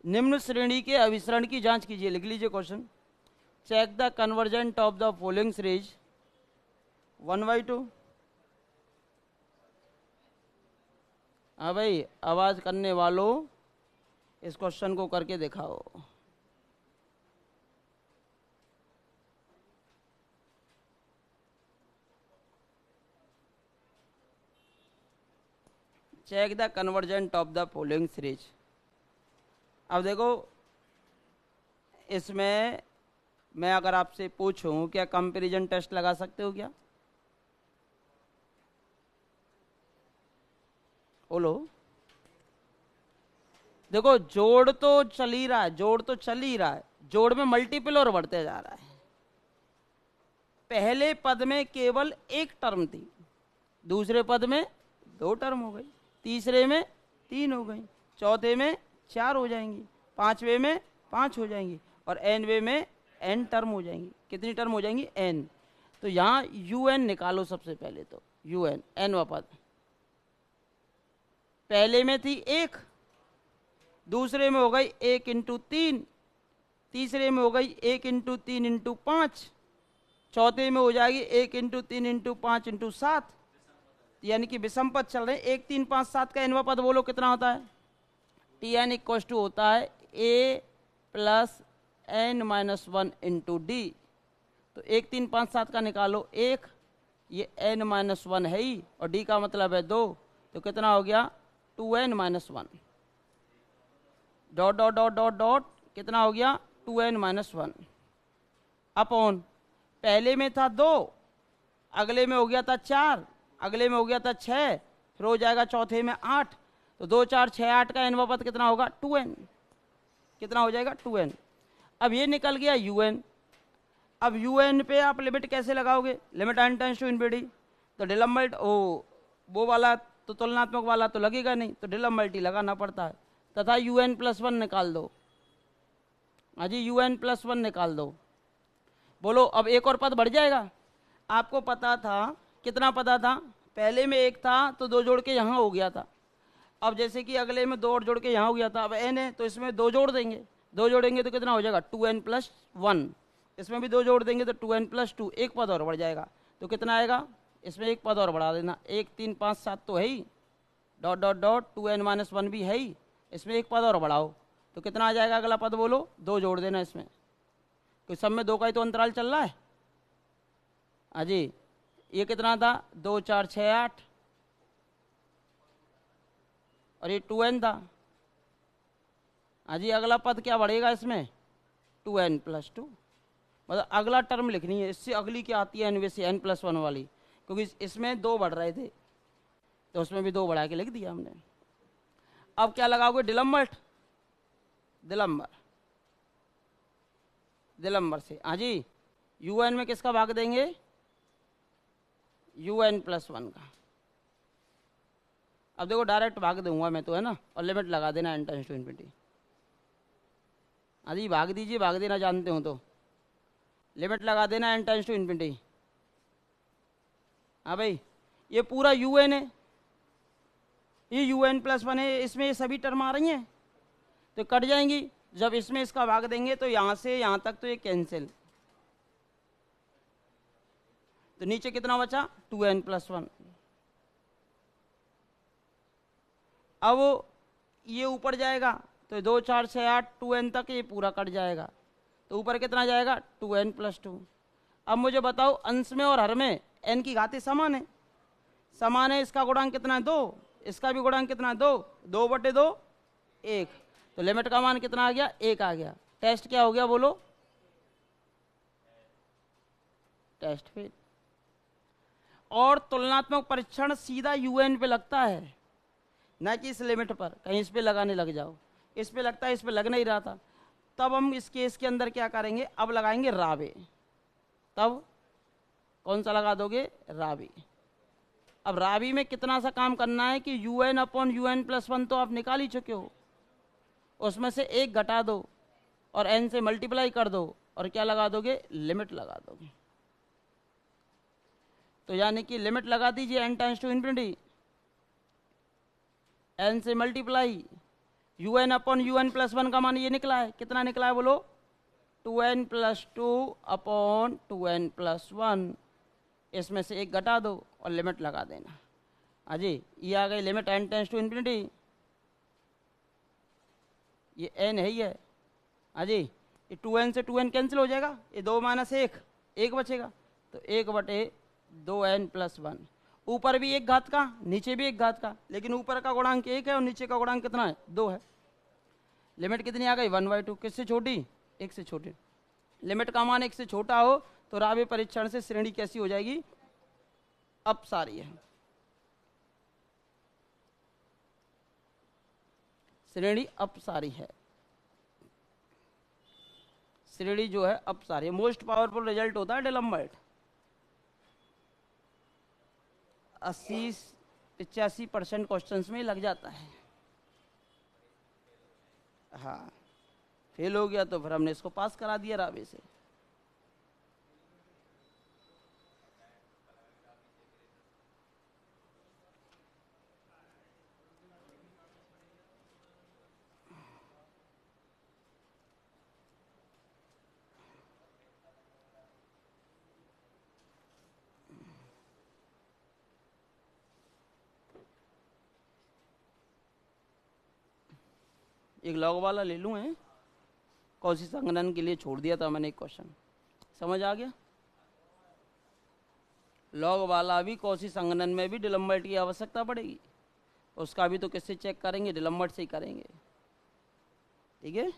निम्न श्रेणी के अभिसरण की जांच कीजिए। लिख लीजिए question. Check the convergent of the following series 1/2। हाँ भाई, आवाज करने वालों इस क्वेश्चन को करके दिखाओ। Check the convergent of the following series. अब देखो, इसमें मैं अगर आपसे पूछूं क्या कंपैरिजन टेस्ट लगा सकते हो क्या? बोलो। देखो, जोड़ तो चल ही रहा है, जोड़ तो चल ही रहा है, जोड़ में मल्टीपल और बढ़ते जा रहा है। पहले पद में केवल एक टर्म थी, दूसरे पद में 2 टर्म हो गई, तीसरे में 3 हो गई, चौथे में 4 हो जाएंगी, पांचवे में 5 हो जाएंगी और nवे में n टर्म हो जाएंगी। कितनी टर्म हो जाएंगी? n। तो यहाँ un निकालो सबसे पहले। तो un nवा पद पहले में थी 1, दूसरे में हो गई 1 इंटू 3, तीसरे में हो गई 1 इंटू 3 इंटू 5, चौथे में हो जाएगी 1 इंटू 3 इंटू 5 इंटू 7, यानी कि विषम पद चल रहे हैं। 1 3 5 7 का nवा पद बोलो कितना होता है? Tn इक्वल टू होता है a plus n minus 1 into D. तो 1 3 5 7 का निकालो 1, ये n माइनस 1 है ही और d का मतलब है 2, तो कितना हो गया? 2n minus 1 dot dot dot dot dot कितना हो गया? 2n माइनस 1 अपॉन पहले में था 2, अगले में हो गया था 4, अगले में हो गया था 6, फिर हो जाएगा चौथे में 8, तो 2 4 6 8 का nवा पद कितना होगा? 2n। कितना हो जाएगा? 2n। अब ये निकल गया un। अब un पे आप लिमिट कैसे लगाओगे? Limit n tends to infinity. तो डिलम्बर्ट वो वाला तो तुलनात्मक वाला तो लगेगा नहीं, तो डिलम्बर्ट ही लगाना पड़ता है। तथा un प्लस 1 निकाल दो। हाँ जी, un प्लस 1 निकाल दो। बोलो, अब एक और पद बढ़ जाएगा। आपको पता था, कितना पता था? पहले में 1 था तो 2 जोड़ के यहाँ हो गया था। अब जैसे कि अगले में 2 और जोड़ के यहाँ हो गया था, अब n है तो इसमें 2 जोड़ देंगे, 2 जोड़ेंगे तो कितना हो जाएगा? 2n plus 1। इसमें भी 2 जोड़ देंगे तो 2n प्लस 2, एक पद और बढ़ जाएगा। तो कितना आएगा? इसमें एक पद और बढ़ा देना। 1 3 5 7 तो है ही, dot dot dot 2n minus 1 भी है ही, इसमें एक पद और बढ़ाओ तो कितना आ जाएगा? अगला पद बोलो। 2 जोड़ देना इसमें, क्योंकि सब में 2 का ही तो अंतराल चल रहा है। हाँ जी, ये कितना था? 2 4 6 8 और ये 2n था। हाँ जी, अगला पद क्या बढ़ेगा इसमें? 2n plus 2। मतलब अगला टर्म लिखनी है, इससे अगली क्या आती है? n से n प्लस 1 वाली, क्योंकि इसमें 2 बढ़ रहे थे तो उसमें भी 2 बढ़ा के लिख दिया हमने। अब क्या लगाओगे? डिलम्बर्ट। दिलम्बर से। हाँ जी, un में किसका भाग देंगे? यू एन प्लस वन का। अब देखो डायरेक्ट भाग दूंगा मैं तो, है ना, और लिमिट लगा देना एन टेंड्स टू इन्फिनिटी। अभी भाग दीजिए, भाग देना जानते हो तो लिमिट लगा देना एन टेंड्स टू इन्फिनिटी। हाँ भाई, ये पूरा यू एन है, ये यू एन प्लस वन है, इसमें ये सभी टर्म आ रही हैं तो कट जाएंगी। जब इसमें इसका भाग देंगे तो यहाँ से यहाँ तक तो ये कैंसिल, तो नीचे कितना बचा, टू एन प्लस वन। अब ये ऊपर जाएगा तो 2 4 6 8 2n तक ये पूरा कट जाएगा, तो ऊपर कितना जाएगा, 2n प्लस टू। अब मुझे बताओ अंश में और हर में n की घातें समान है, समान है, इसका गुणांक कितना है, 2, इसका भी गुणांक कितना है, 2, 2/2 1, तो लिमिट का मान कितना आ गया, 1 आ गया। टेस्ट क्या हो गया बोलो, टेस्ट फेल। और तुलनात्मक परीक्षण सीधा यूएन पे लगता है, ना कि इस लिमिट पर। कहीं इस पे लगाने लग जाओ, इस पे लगता है, इस पे लग नहीं रहा था। तब हम इस केस के अंदर क्या करेंगे, अब लगाएंगे राबे। तब कौन सा लगा दोगे, राबी। अब राबी में कितना सा काम करना है कि u n upon u n plus one तो आप निकाल ही चुके हो, उसमें से 1 घटा दो और n से मल्टीप्लाई कर दो और क्या लगा दोगे, लिमिट लगा दोगे। तो यानी कि लिमिट लगा दीजिए n tends to infinity, n से multiply u n upon u n plus one का मान ये निकला है, कितना निकला है बोलो, 2n plus two upon 2n plus one. इसमें से 1 घटा दो और लिमिट लगा देना। अजी ये आ गई limit n tends to infinity, ये n है ही है। अजी ये 2n से 2n कैंसिल हो जाएगा, ये 2 माइनस 1, 1 बचेगा, तो 1/2n प्लस वन। ऊपर भी 1 घात का, नीचे भी 1 घात का, लेकिन ऊपर का गुणांक 1 है और नीचे का गुणांक कितना है, 2 है। लिमिट कितनी आ गई, 1/2। किससे छोटी, 1 से छोटी। लिमिट का मान 1 से छोटा हो तो राबे परीक्षण से श्रेणी कैसी हो जाएगी, अपसारी है, श्रेणी अपसारी है, श्रेणी जो है अपसारी। मोस्ट पावरफुल रिजल्ट होता है डिलम्बर्ट, 80-85% क्वेश्चंस में लग जाता है। हाँ, फेल हो गया तो फिर हमने इसको पास करा दिया राबे से। एक लॉग वाला ले लूँ, है कौशी संगणन के लिए छोड़ दिया था मैंने एक क्वेश्चन, समझ आ गया। लॉग वाला भी कौशी संगणन में भी डिलम्बर्ट की आवश्यकता पड़ेगी, उसका भी तो किससे चेक करेंगे, डिलम्बर्ट से ही करेंगे, ठीक है।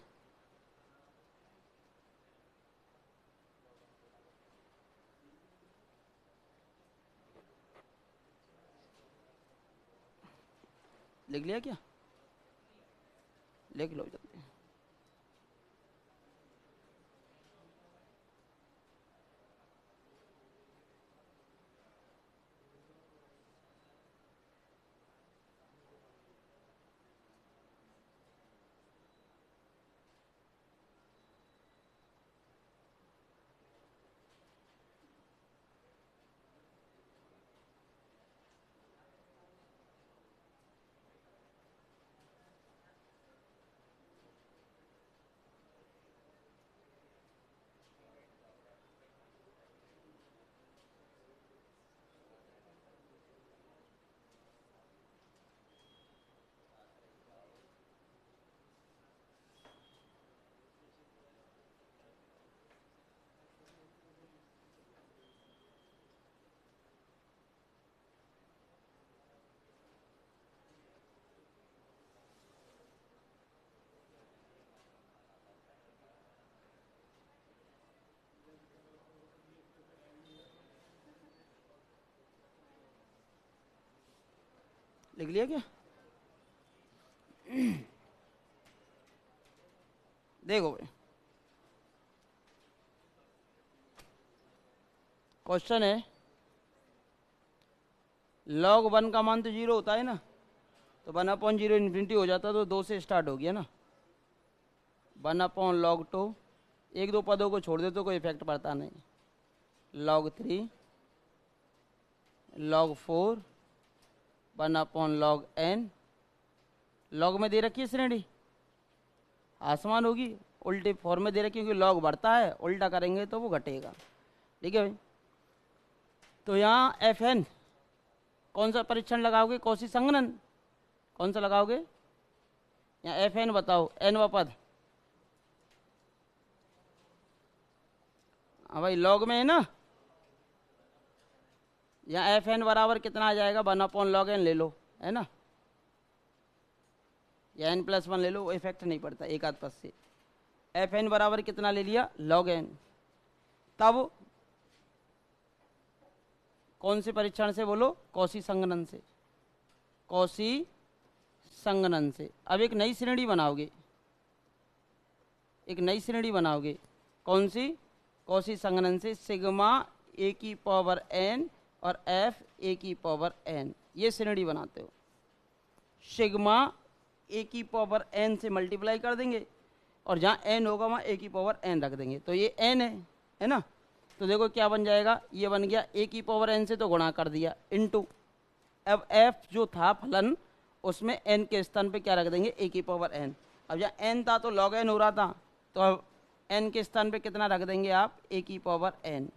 लिख लिया क्या, लिख लो जल्दी। लिख लिया क्या, देखो भाई क्वेश्चन है लॉग 1 का मान तो 0 होता है ना, तो 1/0 इन्फिनिटी हो जाता, तो 2 से स्टार्ट हो गया ना। 1/log 2, एक दो पदों को छोड़ दे तो कोई इफेक्ट पड़ता नहीं। log 3, log 4, 1/log n। Log में दे रखी है श्रेणी, आसमान होगी, उल्टे फॉर्म में दे रखी है, क्योंकि लॉग बढ़ता है, उल्टा करेंगे तो वो घटेगा। ठीक है भाई। तो यहाँ एफ एन कौन सा परीक्षण लगाओगे? कौशी संघनन। कौन सा लगाओगे? यहाँ एफ एन बताओ, एन व पद। हाँ भाई, लॉग में है ना। यहाँ एफ एन बराबर कितना आ जाएगा? 1/log n ले लो, है ना, या n+1 ले लो, इफेक्ट नहीं पड़ता एक आध पद से। एफ एन बराबर कितना ले लिया? log n। तब कौन से परीक्षण से बोलो? कौशी संघनन से। कौशी संघनन से। अब एक नई श्रेणी बनाओगे, एक नई श्रेणी बनाओगे। कौन सी? कौशी संघनन से। सिग्मा a की पावर n और f a की पावर n, ये श्रेणी बनाते हो। सिग्मा a की पावर n से मल्टीप्लाई कर देंगे, और जहाँ n होगा वहाँ a की पावर n रख देंगे, तो ये n है ना। तो देखो क्या बन जाएगा, ये बन गया a की पावर n से तो गुणा कर दिया, इनटू अब f जो था फलन, उसमें n के स्थान पे क्या रख देंगे? a की पावर n। अब जहाँ n था तो log n हो रहा था, तो अब n के स्थान पे कितना रख देंगे आप? a की पावर n।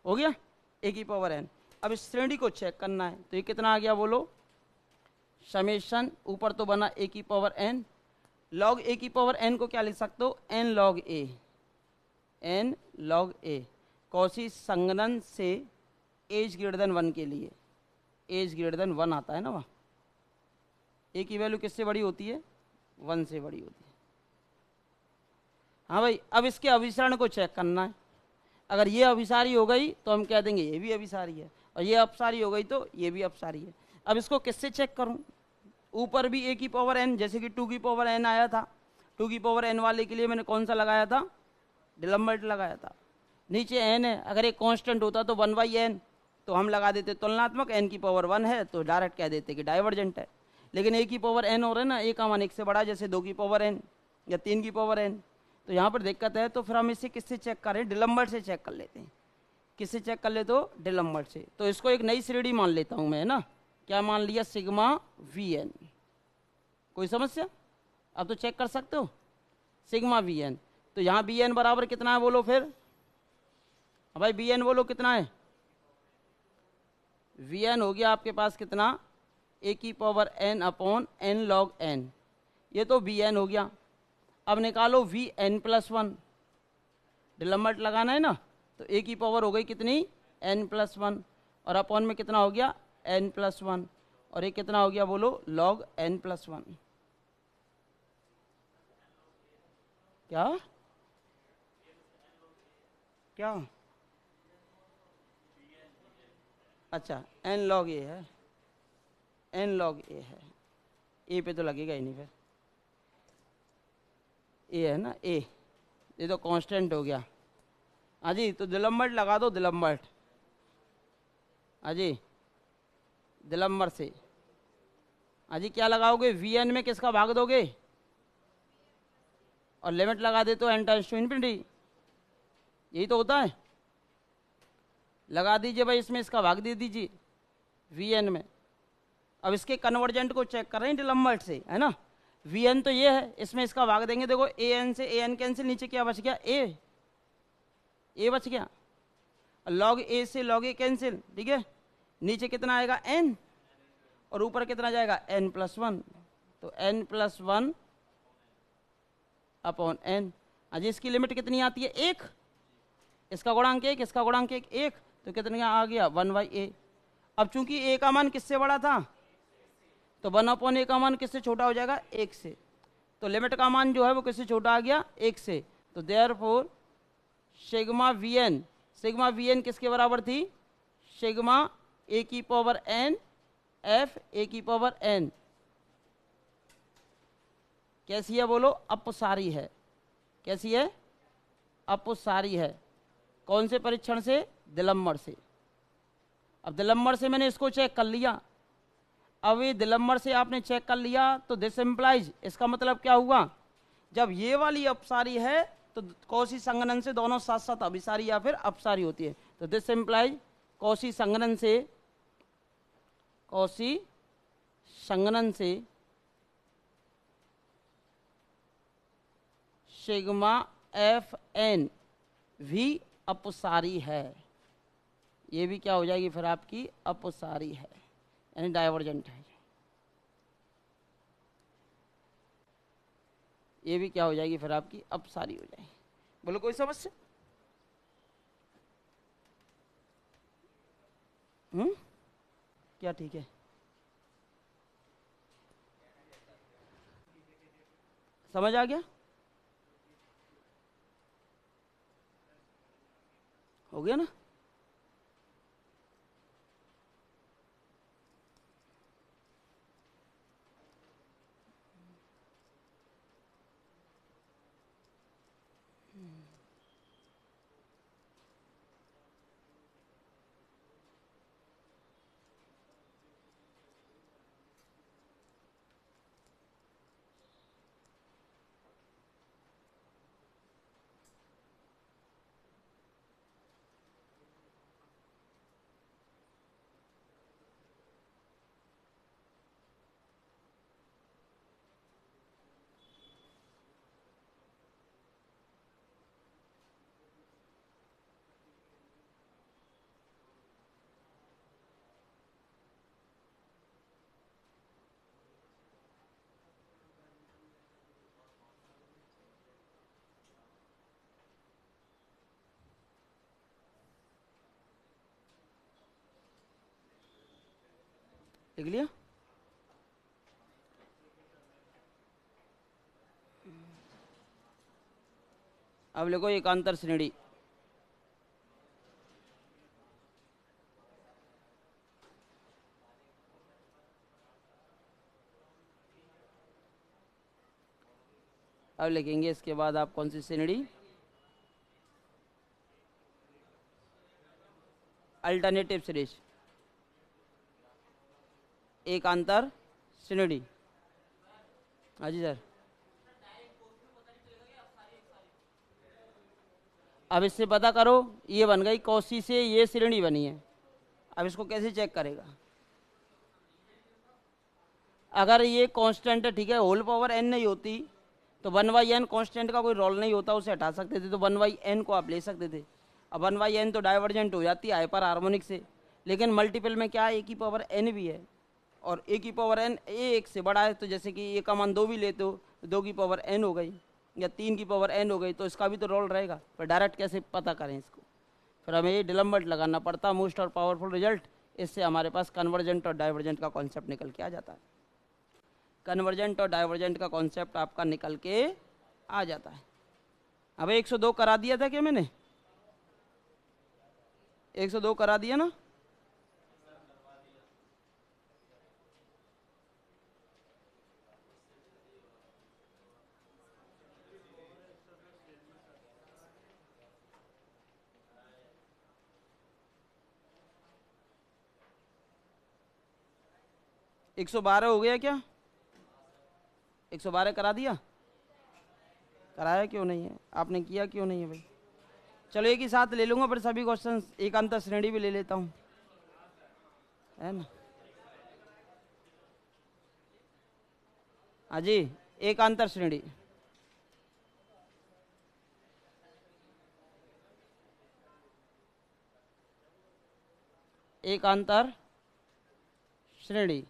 हो गया a की पावर n। अब इस श्रेणी को चेक करना है, तो ये कितना आ गया बोलो? समेशन, ऊपर तो बना a की पावर n, log a की पावर n को क्या लिख सकते हो? n log a, n log a। Cauchy संघनन से एज ग्रेटर देन 1 के लिए, एज ग्रेटर देन 1 आता है ना, वहाँ a की वैल्यू किससे बड़ी होती है? 1 से बड़ी होती है। हाँ भाई, अब इसके अभिसरण को चेक करना है। अगर ये अभिसारी हो गई तो हम कह देंगे ये भी अभिसारी है, और ये अपसारी हो गई तो ये भी अपसारी है। अब इसको किससे चेक करूं? ऊपर भी a की पावर n, जैसे कि 2 की पावर n आया था, 2 की पावर n वाले के लिए मैंने कौन सा लगाया था? डिलम्बर्ट लगाया था। नीचे n है, अगर एक कांस्टेंट होता तो 1/n, तो हम लगा देते तुलनात्मक, n की पावर 1 है तो डायरेक्ट कह देते कि डाइवर्जेंट है। लेकिन a की पावर n हो रहा है ना, a का मान 1 से बड़ा, जैसे 2 की पावर n या 3 की पावर n, तो यहाँ पर दिक्कत है। तो फिर हम इसे किससे चेक करें? डिलम्बर्ट से चेक कर लेते हैं। किससे चेक कर लेते हो? डिलम्बर्ट से। तो इसको एक नई श्रेणी मान लेता हूँ मैं, है ना। क्या मान लिया? Sigma Vn। कोई समस्या? अब तो चेक कर सकते हो, सिग्मा Vn। तो यहाँ Vn बराबर कितना है बोलो फिर? अब भाई Vn बोलो कितना है? Vn हो गया आपके पास कितना? a की power n upon n log n। ये तो Vn हो गया। अब निकालो Vn+1, डिलम्बर्ट लगाना है ना, तो a की पावर हो गई कितनी? n+1, और अपॉन में कितना हो गया? n+1, और ये कितना हो गया बोलो? log n+1। क्या क्या? अच्छा, n log a है, n log a है, a पे तो लगेगा ही नहीं फिर, a है ना, a, ये तो कांस्टेंट हो गया। हाँ जी, तो डिलम्बर्ट लगा दो, डिलम्बर्ट। हाँ जी, डिलम्बर से। हाँ जी, क्या लगाओगे? Vn में किसका भाग दोगे? और लिमिट लगा दे तो n टेंड्स टू इन्फिनिटी, यही तो होता है। लगा दीजिए भाई, इसमें इसका भाग दे दीजिए Vn में। अब इसके कन्वर्जेंट को चेक कर रहे हैं डिलम्बर्ट से, है ना। Vn तो ये है, इसमें इसका भाग देंगे। देखो an से an कैंसिल, नीचे क्या बच गया? a बच गया। log a से log a कैंसिल, ठीक है। नीचे कितना आएगा? n, और ऊपर कितना जाएगा? n+1, तो n+1 अपॉन n। आज इसकी लिमिट कितनी आती है? 1। इसका गुणांक 1, इसका गुणांक 1, तो कितना आ गया? 1/a। अब चूंकि a का मान किससे बड़ा था, तो 1/a का मान किससे छोटा हो जाएगा? 1 से। तो लिमिट का मान जो है वो किससे छोटा आ गया? 1 से। तो देयरफॉर सिग्मा Vn किसके बराबर थी? सिग्मा a की पावर n f a की पावर n। कैसी है बोलो? अपसारी है। कैसी है? अपसारी है। कौन से परीक्षण से? डिलम्बर से। अब दिलंबर से मैंने इसको चेक कर लिया, अब ये दिलंबर से आपने चेक कर लिया, तो दिस इम्प्लाइज, इसका मतलब क्या हुआ, जब ये वाली अपसारी है तो कौशी संघनन से दोनों साथ साथ अभिसारी या फिर अपसारी होती है। तो दिस इम्प्लाइज कौशी संघनन से सिग्मा एफ एन भी अपसारी है। ये भी क्या हो जाएगी फिर आपकी अपसारी है, यानी डाइवर्जेंट है। ये भी क्या हो जाएगी फिर आपकी अपसारी हो जाएगी। बोलो कोई समस्या? क्या ठीक है? समझ आ गया? हो गया ना? लिख लिया? अब लिखो एकांतर श्रेणी। अब लिखेंगे इसके बाद आप कौन सी श्रेणी? अल्टरनेटिव सीरीज, एकांतर श्रेणी। हाँ जी सर। अब इससे पता करो, ये बन गई कौशी से ये श्रेणी बनी है। अब इसको कैसे चेक करेगा? अगर ये कांस्टेंट है, ठीक है, होल पावर n नहीं होती तो 1/n कांस्टेंट का कोई रोल नहीं होता, उसे हटा सकते थे, तो 1/n को आप ले सकते थे। अब 1/n तो डाइवर्जेंट हो जाती है हाइपर हार्मोनिक से, लेकिन मल्टीपल में क्या है, a की पावर n भी है, और a की पावर n एक से बड़ा है, तो जैसे कि a का मान 2 भी लेते हो तो 2 की पावर n हो गई, या 3 की पावर n हो गई, तो इसका भी तो रोल रहेगा। पर डायरेक्ट कैसे पता करें इसको? फिर हमें ये डिलम्बर्ट लगाना पड़ता, मोस्ट और पावरफुल रिजल्ट। इससे हमारे पास कन्वर्जेंट और डाइवर्जेंट का कॉन्सेप्ट निकल के आ जाता है। कन्वर्जेंट और डाइवर्जेंट का कॉन्सेप्ट आपका निकल के आ जाता है। अब 102 करा दिया था क्या मैंने? 102 करा दिया ना? एक 112 हो गया क्या? 112 करा दिया? कराया क्यों नहीं है? आपने किया क्यों नहीं है भाई? चलो एक ही साथ ले लूंगा, पर सभी क्वेश्चन एकांतर श्रेणी भी ले लेता हूँ, है ना? हाँ जी, एकांतर श्रेणी। एकांतर श्रेणी,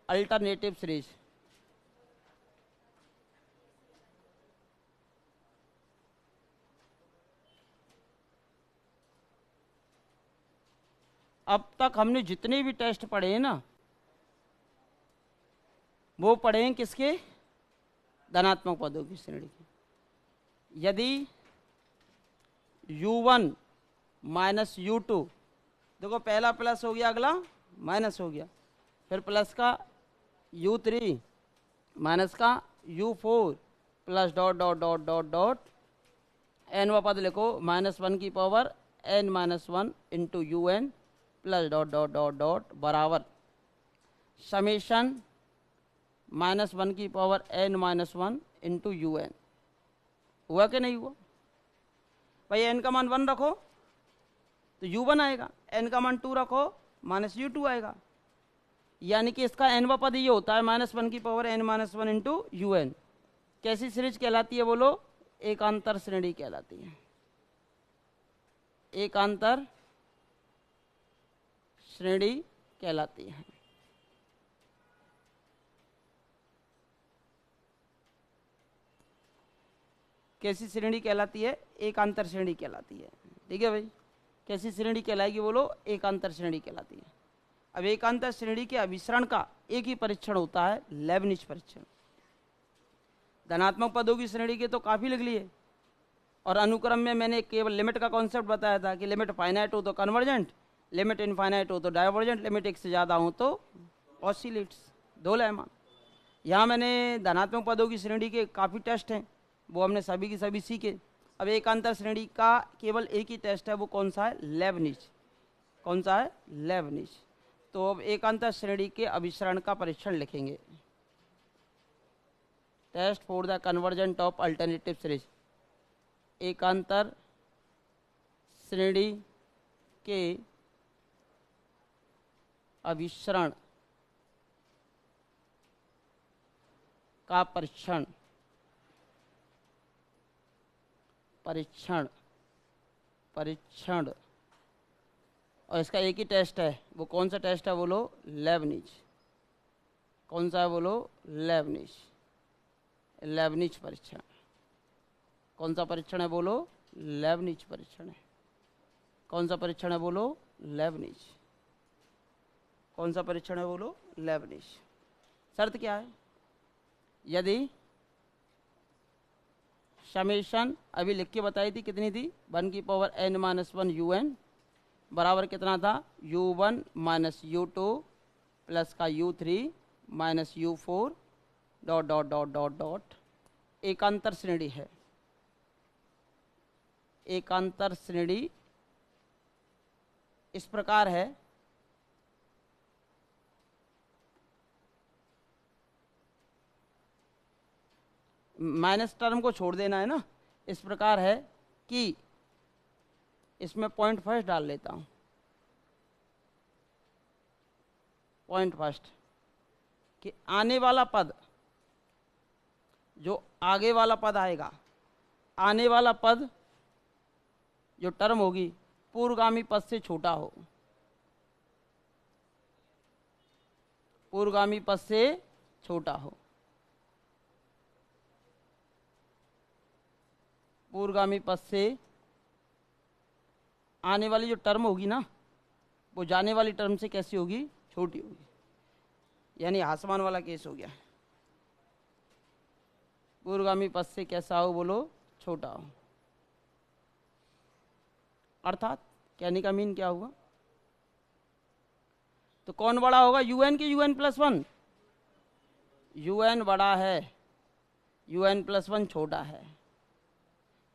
अल्टरनेटिव सीरीज। अब तक हमने जितने भी टेस्ट पढ़े हैं ना, वो पढ़े हैं किसके? धनात्मक पदों की श्रेणी की। यदि u1 माइनस u2, देखो पहला प्लस हो गया, अगला माइनस हो गया, फिर प्लस का u3 माइनस का u4 plus dot dot dot dot dot n वा पद लिखो -1 की power n minus one into u n plus dot dot dot dot बराबर समेशन माइनस वन की power n minus one into u n. हुआ कि नहीं हुआ भाई? एन का मान वन रखो तो यू वन आएगा, एन का मान टू रखो माइनस यू टू आएगा। यानी कि इसका एनवा पद ये होता है माइनस वन की power n minus one into u n. कैसी सीरीज कहलाती है बोलो? एकांतर श्रेणी कहलाती है। एकांतर श्रेणी कहलाती है। कैसी श्रेणी कहलाती है? एकांतर श्रेणी कहलाती है। ठीक है भाई, कैसी श्रेणी कहलाएगी बोलो? एकांतर श्रेणी कहलाती है। अब एकांतर श्रेणी के अभिसरण का एक ही परीक्षण होता है, लेबनिज परीक्षण। धनात्मक पदों की श्रेणी के तो काफी लिख लिए, और अनुक्रम में मैंने केवल लिमिट का कॉन्सेप्ट बताया था कि लिमिट फाइनाइट हो तो कन्वर्जेंट, लिमिट इनफाइनाइट हो तो डाइवर्जेंट, लिमिट एक से ज़्यादा हो तो ऑसिलेट्स। दो लेमा। यहाँ मैंने धनात्मक पदों की श्रेणी के काफ़ी टेस्ट हैं, वो हमने सभी की सभी सीखे। अब एकांतर श्रेणी का केवल एक ही टेस्ट है, वो कौन सा है? लेबनिज। कौन सा है? लेबनिज। तो अब एकांतर श्रेणी के अभिसरण का परीक्षण लिखेंगे। Test for the convergent of alternative series. एकांतर श्रेणी के अभिसरण का परीक्षण और इसका एक ही टेस्ट है, वो कौन सा टेस्ट है बोलो? लेबनिज। कौन सा है बोलो? लेबनिज। लेबनिज परीक्षण। कौन सा परीक्षण है बोलो? लेबनिज परीक्षण है। कौन सा परीक्षण है बोलो? लेबनिज। कौन सा परीक्षण है बोलो? लेबनिज। शर्त क्या है? यदि समेशन अभी लिख के बताई थी, कितनी थी? वन की power n minus one u n बराबर कितना था? U one minus u two plus का u three minus u four dot dot dot dot dot. एकांतर श्रेणी है। एकांतर श्रेणी इस प्रकार है, माइनस टर्म को छोड़ देना है ना। इस प्रकार है कि इसमें पॉइंट फर्स्ट डाल लेता हूं। पॉइंट फर्स्ट कि आने वाला पद, जो आगे वाला पद आएगा, आने वाला पद जो टर्म होगी पूर्वगामी पद से छोटा हो। पूर्वगामी पद से छोटा हो। पूर्वगामी पद से आने वाली जो टर्म होगी ना, वो जाने वाली टर्म से कैसी होगी? छोटी होगी। यानी आसमान वाला केस हो गया। पूर्वगामी पद से कैसा हो बोलो? छोटा हो। अर्थात कहने का मीन क्या हुआ? तो कौन बड़ा होगा? यूएन की यूएन प्लस वन? यूएन बड़ा है, यूएन प्लस वन छोटा है।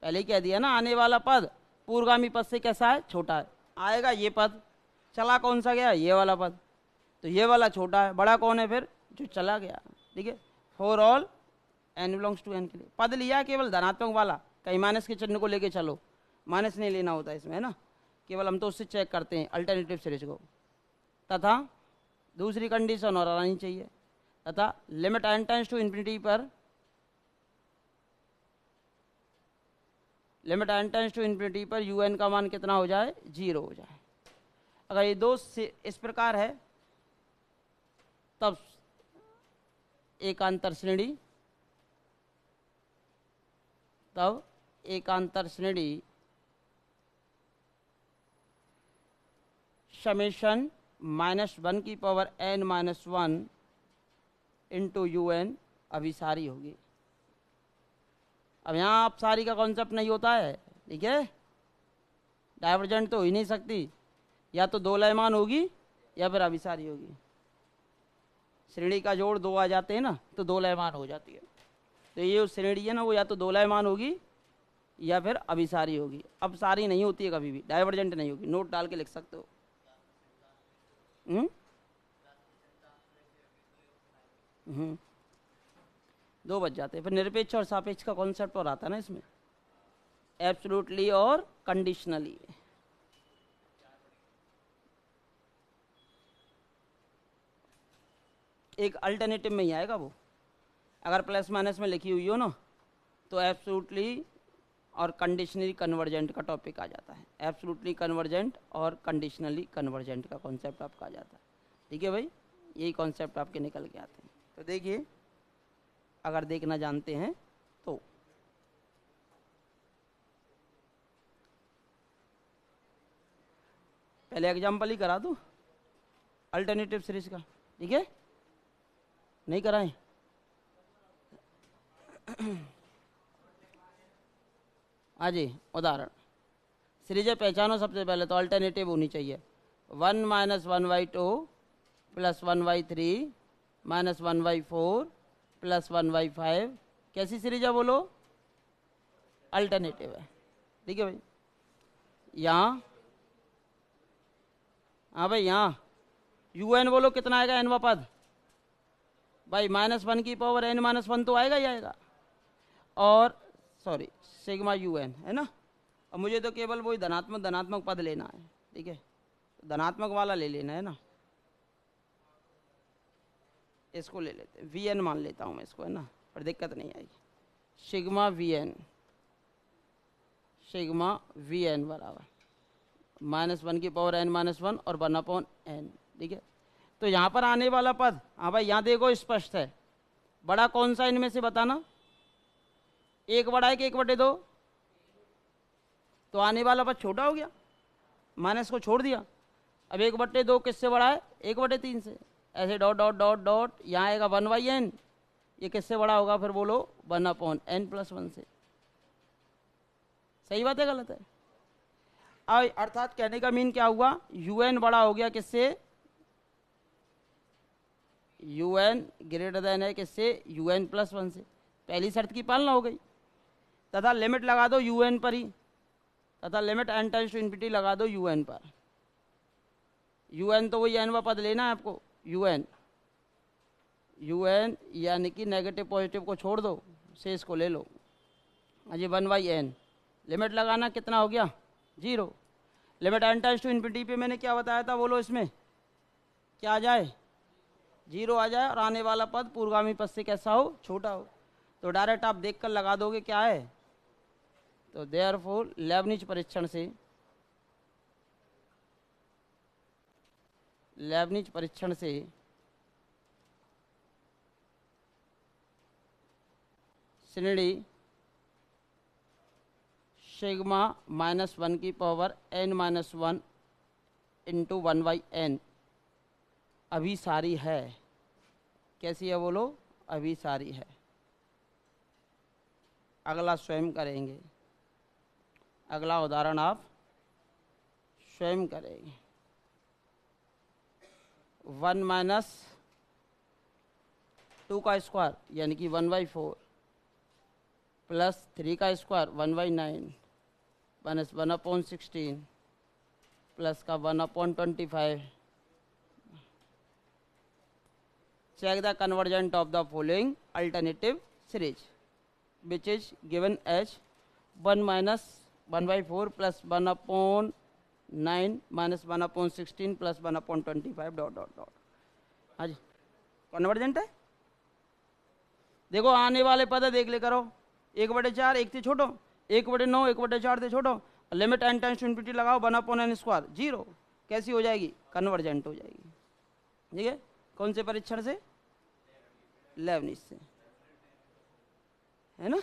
पहले ही कह दिया ना, आने वाला पद पूर्वगामी पद से कैसा है? छोटा है। आएगा ये पद, चला कौन सा गया? ये वाला पद। तो ये वाला छोटा है, बड़ा कौन है फिर? जो चला गया। ठीक है, for all n belongs to n के लिए पद लिया केवल धनात्मक वाला। कहीं माइनस के चिन्ह को लेके चलो, माइनस नहीं लेना होता इसमें, है ना। केवल हम तो उससे चेक करते हैं अल्टरनेटिव सीरीज को। तथा दूसरी कंडीशन और आनी चाहिए, तथा limit n tends to infinity पर, limit n tends to infinity पर यू एन का मान कितना हो जाए? 0 हो जाए। अगर ये दो इस प्रकार है तब एकांतर श्रेणी, तब एकांतर श्रेणी समेशन माइनस वन की power n minus one into u n अभिसारी होगी। अब यहाँ अपसारी का कॉन्सेप्ट नहीं होता है, ठीक है। डाइवर्जेंट तो हो ही नहीं सकती, या तो दो लयमान होगी या फिर अभिसारी होगी। श्रेणी का जोड़ दो आ जाते हैं ना, तो दो लयमान हो जाती है। तो ये श्रेणी है ना, वो या तो दो लयमान होगी या फिर अभिसारी होगी। अब सारी नहीं होती है कभी भी, डाइवर्जेंट नहीं होगी, नोट डाल के लिख सकते हो। हम्म, दो बच जाते हैं। फिर निरपेक्ष और सापेक्ष का कॉन्सेप्ट और आता है ना इसमें, एब्सोल्युटली और कंडीशनली। एक अल्टरनेटिव में ही आएगा वो, अगर प्लस माइनस में लिखी हुई हो ना तो एब्सोल्युटली और कंडीशनली कन्वर्जेंट का टॉपिक आ जाता है। एब्सोल्युटली कन्वर्जेंट और कंडीशनली कन्वर्जेंट का कॉन्सेप्ट आपका आ जाता है। ठीक है भाई, यही कॉन्सेप्ट आपके निकल के आते हैं। तो देखिए, अगर देखना जानते हैं तो पहले एग्जाम्पल ही करा दूँ अल्टरनेटिव सीरीज का, ठीक है? नहीं कराएं? हाँ जी, उदाहरण सीरीजें पहचानो। सबसे पहले तो अल्टरनेटिव होनी चाहिए। 1 - 1/2 + 1/3 - 1/4 + 1/5 कैसी सीरीज है बोलो? अल्टरनेटिव है। ठीक है भाई, यहाँ, हाँ भाई यहाँ UN बोलो कितना आएगा nवा पद? भाई -1 की पावर n-1 तो आएगा ही आएगा। और सॉरी सिग्मा UN है ना। अब मुझे तो केवल वही धनात्मक धनात्मक पद लेना है। ठीक है, तो धनात्मक वाला ले लेना है ना, इसको ले लेते हैं। VN मान लेता हूँ मैं इसको, है ना, पर दिक्कत नहीं आएगी। सिग्मा VN बराबर -1 की पावर n-1 और 1/n। ठीक है, तो यहाँ पर आने वाला पद, हाँ भाई यहाँ देखो स्पष्ट है। बड़ा कौन सा इनमें से बताना? 1 बड़ा है कि 1/2? तो आने वाला पद छोटा हो गया, माइनस को छोड़ दिया। अब 1/2 किससे बड़ा है? 1/3 से। ऐसे डॉट डॉट डॉट डॉट, यहाँ आएगा 1/n। ये किससे बड़ा होगा फिर बोलो? 1/n+1 से। सही बात है गलत है? अर्थात कहने का मीन क्या हुआ? UN बड़ा हो गया किससे? UN ग्रेटर देन है किससे? UN+1 से। पहली शर्त की पालना हो गई। तथा लिमिट लगा दो UN पर ही, तथा limit n tends to infinity लगा दो UN पर। UN तो वही nवा पद लेना है आपको। UN यानी कि नेगेटिव पॉजिटिव को छोड़ दो, शेष को ले लो। अजी 1/n लिमिट लगाना, कितना हो गया? 0। Limit n tends to infinity पे मैंने क्या बताया था बोलो? इसमें क्या आ जाए? 0 आ जाए, और आने वाला पद पूर्वगामी पद से कैसा हो? छोटा हो। तो डायरेक्ट आप देख कर लगा दोगे क्या है। तो देयरफॉर लेबनिज परीक्षण से श्रेणी सिग्मा -1 की पावर n-1 इंटू 1/n अभिसारी है। कैसी है बोलो? अभिसारी है। अगला स्वयं करेंगे, अगला उदाहरण आप स्वयं करेंगे। 1 - 2 का स्क्वायर यानी कि 1/4 प्लस 3 का स्क्वायर 1/9 माइनस 1/16 प्लस का 1/25। Check the convergent of the following alternative series which is given as 1 - 1/4 plus 1/9 minus 1/16 plus 1/25 dot dot dot. हाँ जी, कन्वर्जेंट है। देखो आने वाले पद देख ले करो। 1/4 1 से छोटो, 1/9 1/4 से छोटो, limit n tends to infinity लगाओ 1/n² 0। कैसी हो जाएगी? कन्वर्जेंट हो जाएगी। ठीक है, कौन से परीक्षण से? लेबनिज से, है ना।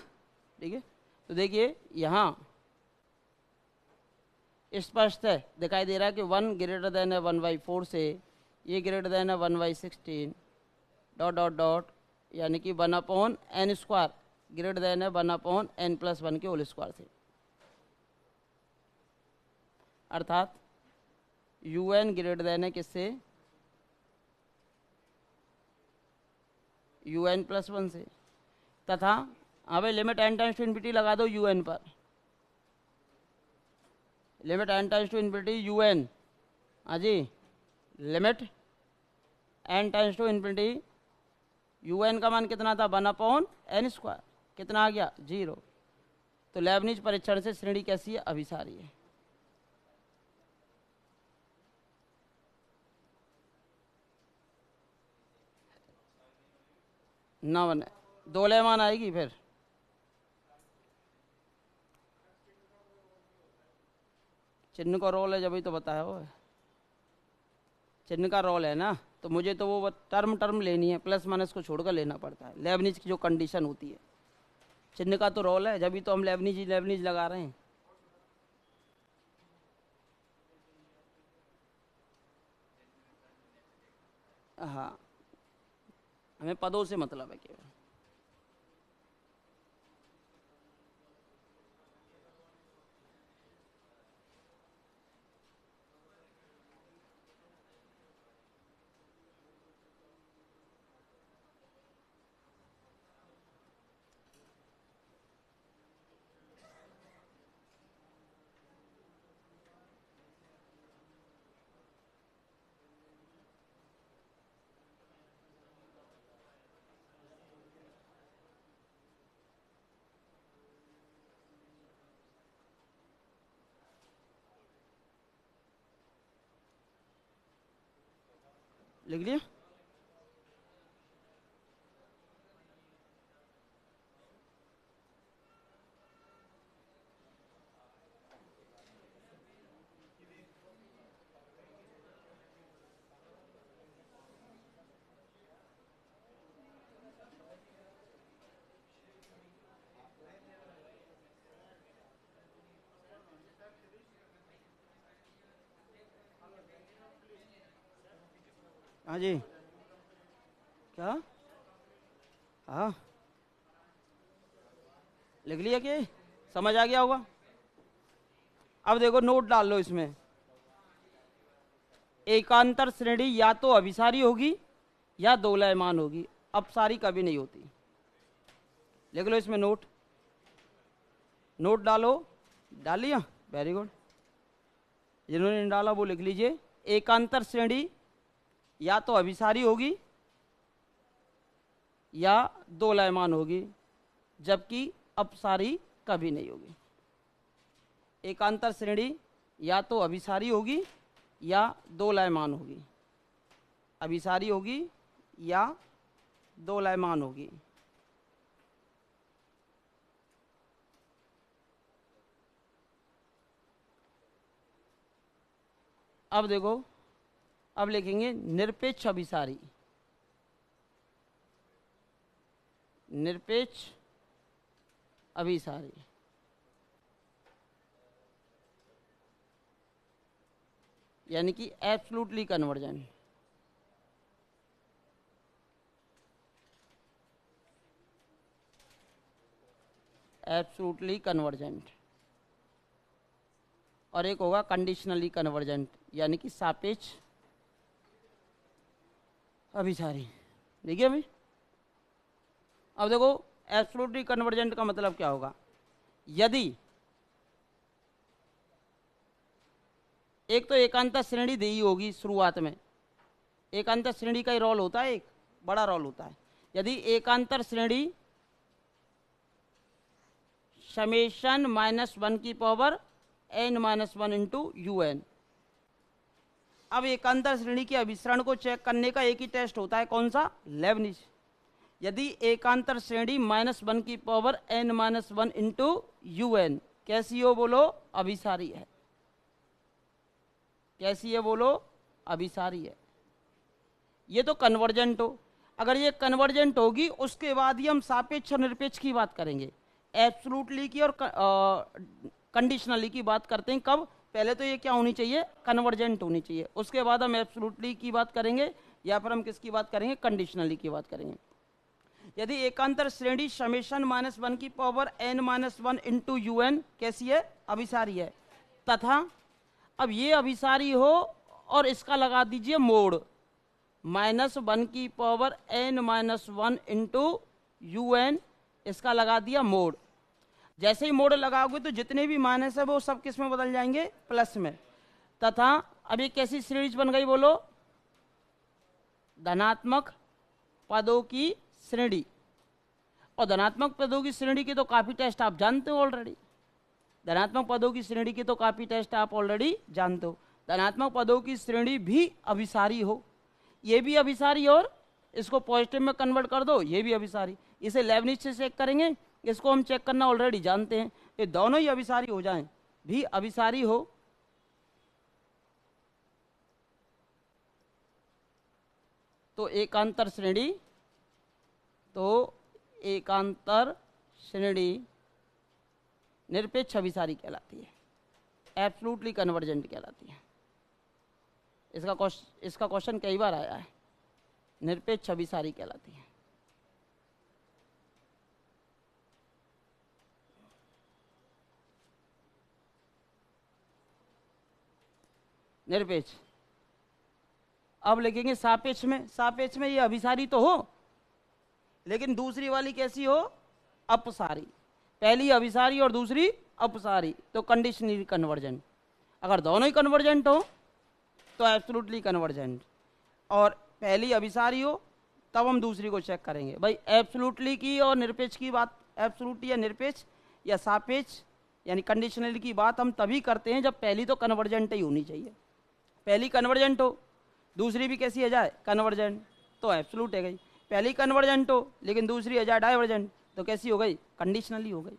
ठीक है, तो देखिए यहाँ स्पष्ट है, दिखाई दे रहा है कि 1 ग्रेटर देन है 1/4 से, ये ग्रेटर देन है 1/16 डॉट डॉट डॉट, यानी कि 1/n² ग्रेटर देन है 1/n+1 के होल स्क्वायर से। अर्थात UN ग्रेटर देन है किससे? UN+1 से। तथा अब limit n tends to infinity लगा दो UN पर, limit n times to infinity u n, हाँ जी, limit n times to infinity u n का मान कितना था 1/n², कितना आ गया 0। तो लेबनिज परीक्षण से श्रेणी कैसी है, अभिसारी है। ना बने, दो लेमान आएगी फिर। चिन्ह का रोल है, जब ही तो बताया वो चिन्ह का रोल है ना, तो मुझे तो वो टर्म लेनी है, प्लस माइनस को छोड़कर लेना पड़ता है। लेबनिज की जो कंडीशन होती है, चिन्ह का तो रोल है, जब भी तो हम लेबनिज लगा रहे हैं। हाँ, हमें पदों से मतलब है केवल। लिख लिया। हाँ जी, क्या, हाँ लिख लिया कि समझ आ गया होगा। अब देखो नोट डाल लो इसमें, एकांतर श्रेणी या तो अभिसारी होगी या दोलयमान होगी, अपसारी कभी नहीं होती। लिख लो इसमें नोट, नोट डालो। डाल लिया, वेरी गुड। जिन्होंने नहीं डाला वो लिख लीजिए, एकांतर श्रेणी या तो अभिसारी होगी या दोलयमान होगी, जबकि अपसारी कभी नहीं होगी। एकांतर श्रेणी या तो अभिसारी होगी या दोलयमान होगी, अभिसारी होगी या दोलयमान होगी। अब देखो, अब लिखेंगे निरपेक्ष अभिसारी, निरपेक्ष अभिसारी। यानी कि एब्सोल्युटली कन्वर्जेंट, एब्सोल्युटली कन्वर्जेंट। और एक होगा कंडीशनली कन्वर्जेंट, यानी कि सापेक्ष अभिसारी। देखिए अभी, अब देखो एब्सोल्युटली कन्वर्जेंट का मतलब क्या होगा, यदि एक तो एकांतर श्रेणी दी होगी शुरुआत में, एकांतर श्रेणी का ही रोल होता है, एक बड़ा रोल होता है। यदि एकांतर श्रेणी समेशन -1 की पावर n-1 इंटू UN। अब एकांतर श्रेणी के अभिसरण को चेक करने का एक ही टेस्ट होता है, कौन सा, लेबनिज। यदि एकांतर श्रेणी -1 की पावर n-1 इंटू UN कैसी हो बोलो, अभिसारी है। कैसी है बोलो, अभिसारी है। ये तो कन्वर्जेंट हो। अगर ये कन्वर्जेंट होगी उसके बाद ही हम सापेक्ष और निरपेक्ष की बात करेंगे। एब्सोल्युटली की और कंडीशनली की बात करते हैं कब, पहले तो ये क्या होनी चाहिए, कन्वर्जेंट होनी चाहिए, उसके बाद हम एब्सोल्युटली की बात करेंगे, या फिर हम किसकी बात करेंगे, कंडीशनली की बात करेंगे। यदि एकांतर श्रेणी समेशन -1 की पावर n-1 इंटू UN कैसी है, अभिसारी है। तथा अब ये अभिसारी हो और इसका लगा दीजिए मोड, -1 की पावर n-1 इंटू UN, इसका लगा दिया मोड। जैसे ही मोड लगाओगे तो जितने भी माइनस है वो सब किस में बदल जाएंगे, प्लस में। तथा अब एक कैसी सीरीज बन गई बोलो, धनात्मक पदों की श्रेणी। और धनात्मक पदों की श्रेणी के तो काफी टेस्ट आप जानते हो ऑलरेडी। धनात्मक पदों की श्रेणी की तो काफी टेस्ट आप ऑलरेडी जानते हो। धनात्मक पदों की श्रेणी भी अभिसारी हो, ये भी अभिसारी, और इसको पॉजिटिव में कन्वर्ट कर दो, ये भी अभिसारी। इसे लेबनिज से चेक करेंगे, इसको हम चेक करना ऑलरेडी जानते हैं। ये दोनों ही अभिसारी हो जाएं, भी अभिसारी हो तो एकांतर श्रेणी, तो एकांतर श्रेणी निरपेक्ष अभिसारी कहलाती है, एब्सोल्युटली कन्वर्जेंट कहलाती है। इसका क्वेश्चन कई बार आया है, निरपेक्ष अभिसारी कहलाती है। निरपेक्ष। अब लिखेंगे सापेक्ष में। सापेक्ष में ये अभिसारी तो हो, लेकिन दूसरी वाली कैसी हो, अपसारी। पहली अभिसारी और दूसरी अपसारी, तो कंडीशनली कन्वर्जेंट। अगर दोनों ही कन्वर्जेंट हो तो एब्सोल्युटली कन्वर्जेंट, और पहली अभिसारी हो तब हम दूसरी को चेक करेंगे। भाई एब्सोल्युटली की और निरपेक्ष की बात, एब्सोल्युटली या निरपेक्ष या सापेक्ष यानी कंडीशनली की बात हम तभी करते हैं जब पहली तो कन्वर्जेंट ही होनी चाहिए। पहली कन्वर्जेंट हो, दूसरी भी कैसी है जाए, कन्वर्जेंट, तो एब्सोल्यूट है गई। पहली कन्वर्जेंट हो लेकिन दूसरी है जाए डाइवर्जेंट, तो कैसी हो गई, कंडीशनली हो गई।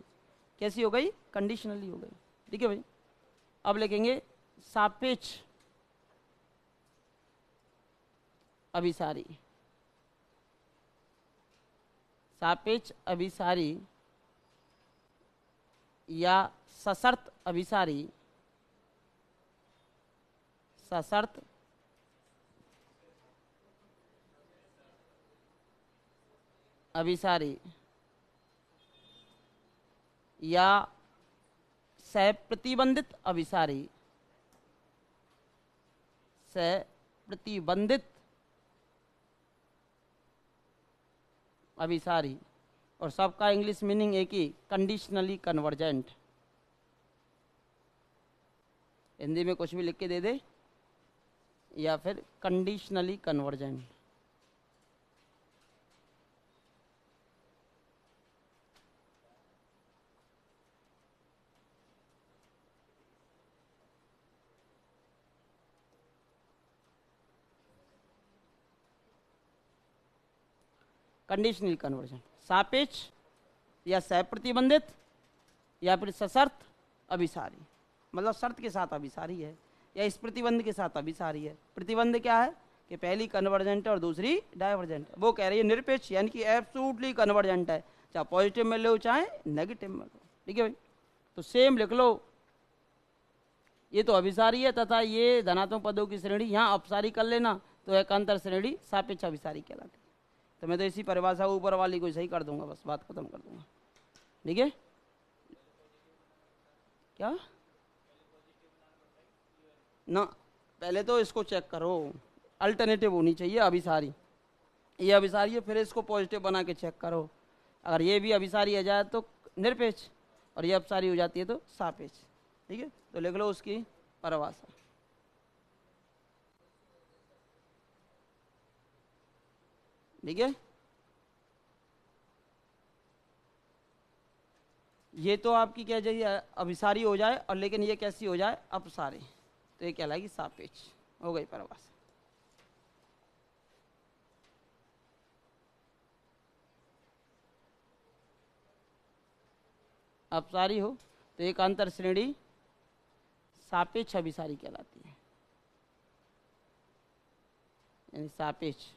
कैसी हो गई, कंडीशनली हो गई। ठीक है भाई। अब लिखेंगे सापेक्ष अभिसारी। सापेक्ष अभिसारी या सशर्त अभिसारी, सशर्त अभिसारी या सप्रतिबंधित अभिसारी, सप्रतिबंधित अभिसारी, और सबका इंग्लिश मीनिंग एक ही, कंडीशनली कन्वर्जेंट। हिंदी में कुछ भी लिख के दे दे, या फिर कंडीशनली कन्वर्जेंट। कंडीशनली कन्वर्जेंट, सापेक्ष या सप्रतिबंधित या फिर सशर्त अभिसारी, मतलब शर्त के साथ अभिसारी है या इस प्रतिबंध के साथ अभिसारी है। प्रतिबंध क्या है कि पहली कन्वर्जेंट है और दूसरी डाइवर्जेंट है। वो कह रही है निरपेक्ष यानी कि एब्सोल्युटली कन्वर्जेंट है, चाहे पॉजिटिव में लो चाहे नेगेटिव में लो। ठीक है भाई। तो सेम लिख लो, ये तो अभिसारी है तथा ये धनात्मक पदों की श्रेणी, यहाँ अपसारी कर लेना तो एकांतर श्रेणी सापेक्ष अभिसारी कहलाती है। तो मैं तो इसी परिभाषा ऊपर वाली को सही कर दूंगा, बस बात खत्म कर दूंगा। ठीक है। क्या ना, पहले तो इसको चेक करो, अल्टरनेटिव होनी चाहिए अभिसारी। ये अभिसारी है, फिर इसको पॉजिटिव बना के चेक करो। अगर ये भी अभिसारी आ जाए तो निरपेक्ष, और ये अपसारी हो जाती है तो सापेक्ष। ठीक है। तो लिख लो उसकी परिभाषा। ठीक है। ये तो आपकी क्या चाहिए, अभिसारी हो जाए, और लेकिन ये कैसी हो जाए, अपसारी, तो ये कहलाएगी सापेक्ष। हो गई परिभाषा। अपसारी हो तो एकांतर श्रेणी सापेक्ष अभिसारी कहलाती है, यानी सापेक्ष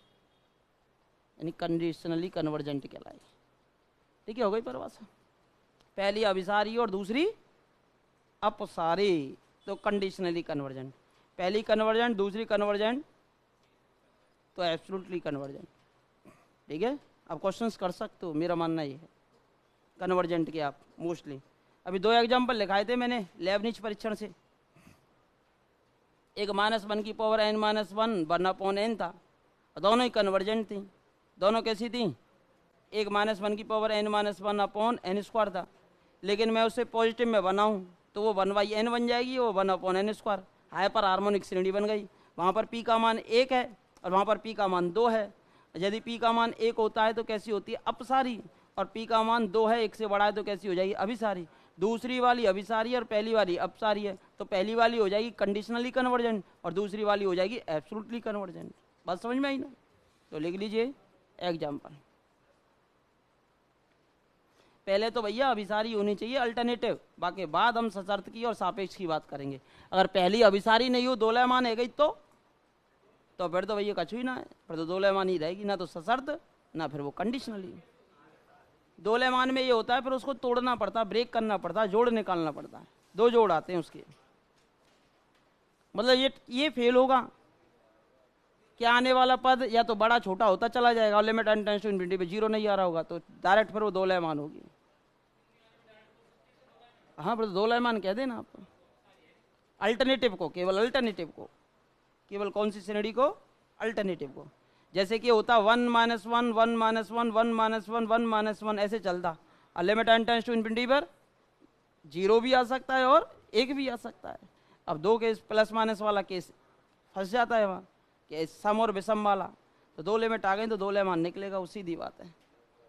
यानी कंडीशनली कन्वर्जेंट कहलाएगी। ठीक है। हो गई परिभाषा। पहली अभिसारी और दूसरी अपसारी, तो कंडीशनली कन्वर्जेंट। पहली कन्वर्जेंट दूसरी कन्वर्जेंट, तो एब्सोल्युटली कन्वर्जेंट। ठीक है। अब क्वेश्चंस कर सकते हो, मेरा मानना ये है कन्वर्जेंट के आप मोस्टली। अभी 2 एग्जाम्पल लिखाए थे मैंने लेबनिज परीक्षण से। एक -1 की पावर n-1 था, दोनों ही कन्वर्जेंट थी। दोनों कैसी थी, एक -1 की पावर n-1 अपॉन n² था, लेकिन मैं उसे पॉजिटिव में बनाऊं तो वो 1/n बन जाएगी, वो 1/n², हाइपर हार्मोनिक श्रेणी बन गई। वहाँ पर p का मान 1 है और वहाँ पर p का मान 2 है। यदि p का मान 1 होता है तो कैसी होती है, अपसारी, और p का मान 2 है, 1 से बड़ा है तो कैसी हो जाएगी, अभिसारी। दूसरी वाली अभिसारी और पहली वाली अपसारी है, तो पहली वाली हो जाएगी कंडीशनली कन्वर्जेंट और दूसरी वाली हो जाएगी एब्सोल्युटली कन्वर्जेंट। बात समझ में आई ना? तो लिख लीजिए एग्जाम्पल। पहले तो भैया अभिसारी होनी चाहिए अल्टरनेटिव, बाकी बाद हम सशर्त की और सापेक्ष की बात करेंगे। अगर पहली अभिसारी नहीं हो, दोलयमान है गई तो फिर तो भैया कछु ही ना है, फिर तो दोलयमान ही रहेगी, ना तो सशर्त ना फिर वो कंडीशनली। दोलयमान में ये होता है फिर उसको तोड़ना पड़ता है, ब्रेक करना पड़ता है, जोड़ निकालना पड़ता है, 2 जोड़ आते हैं उसके। मतलब ये फेल होगा, क्या आने वाला पद या तो बड़ा छोटा होता चला जाएगा और limit n tends to infinity पे 0 नहीं आ रहा होगा, तो डायरेक्ट फिर वो दोलयमान होगी। हाँ, फिर दोलयमान कह देना आप। अल्टरनेटिव को, केवल अल्टरनेटिव को, केवल कौन सी श्रेणी को, अल्टरनेटिव को। जैसे कि होता 1 - 1 1 - 1 1 1 1 1 ऐसे चलता, और limit n tends to infinity पर 0 भी आ सकता है और 1 भी आ सकता है। अब 2 केस प्लस माइनस वाला केस फंस जाता है वहाँ, कि सम और विषम वाला, तो 2 लिमिट आ गई तो दोलयमान निकलेगा, वो सीधी बात है।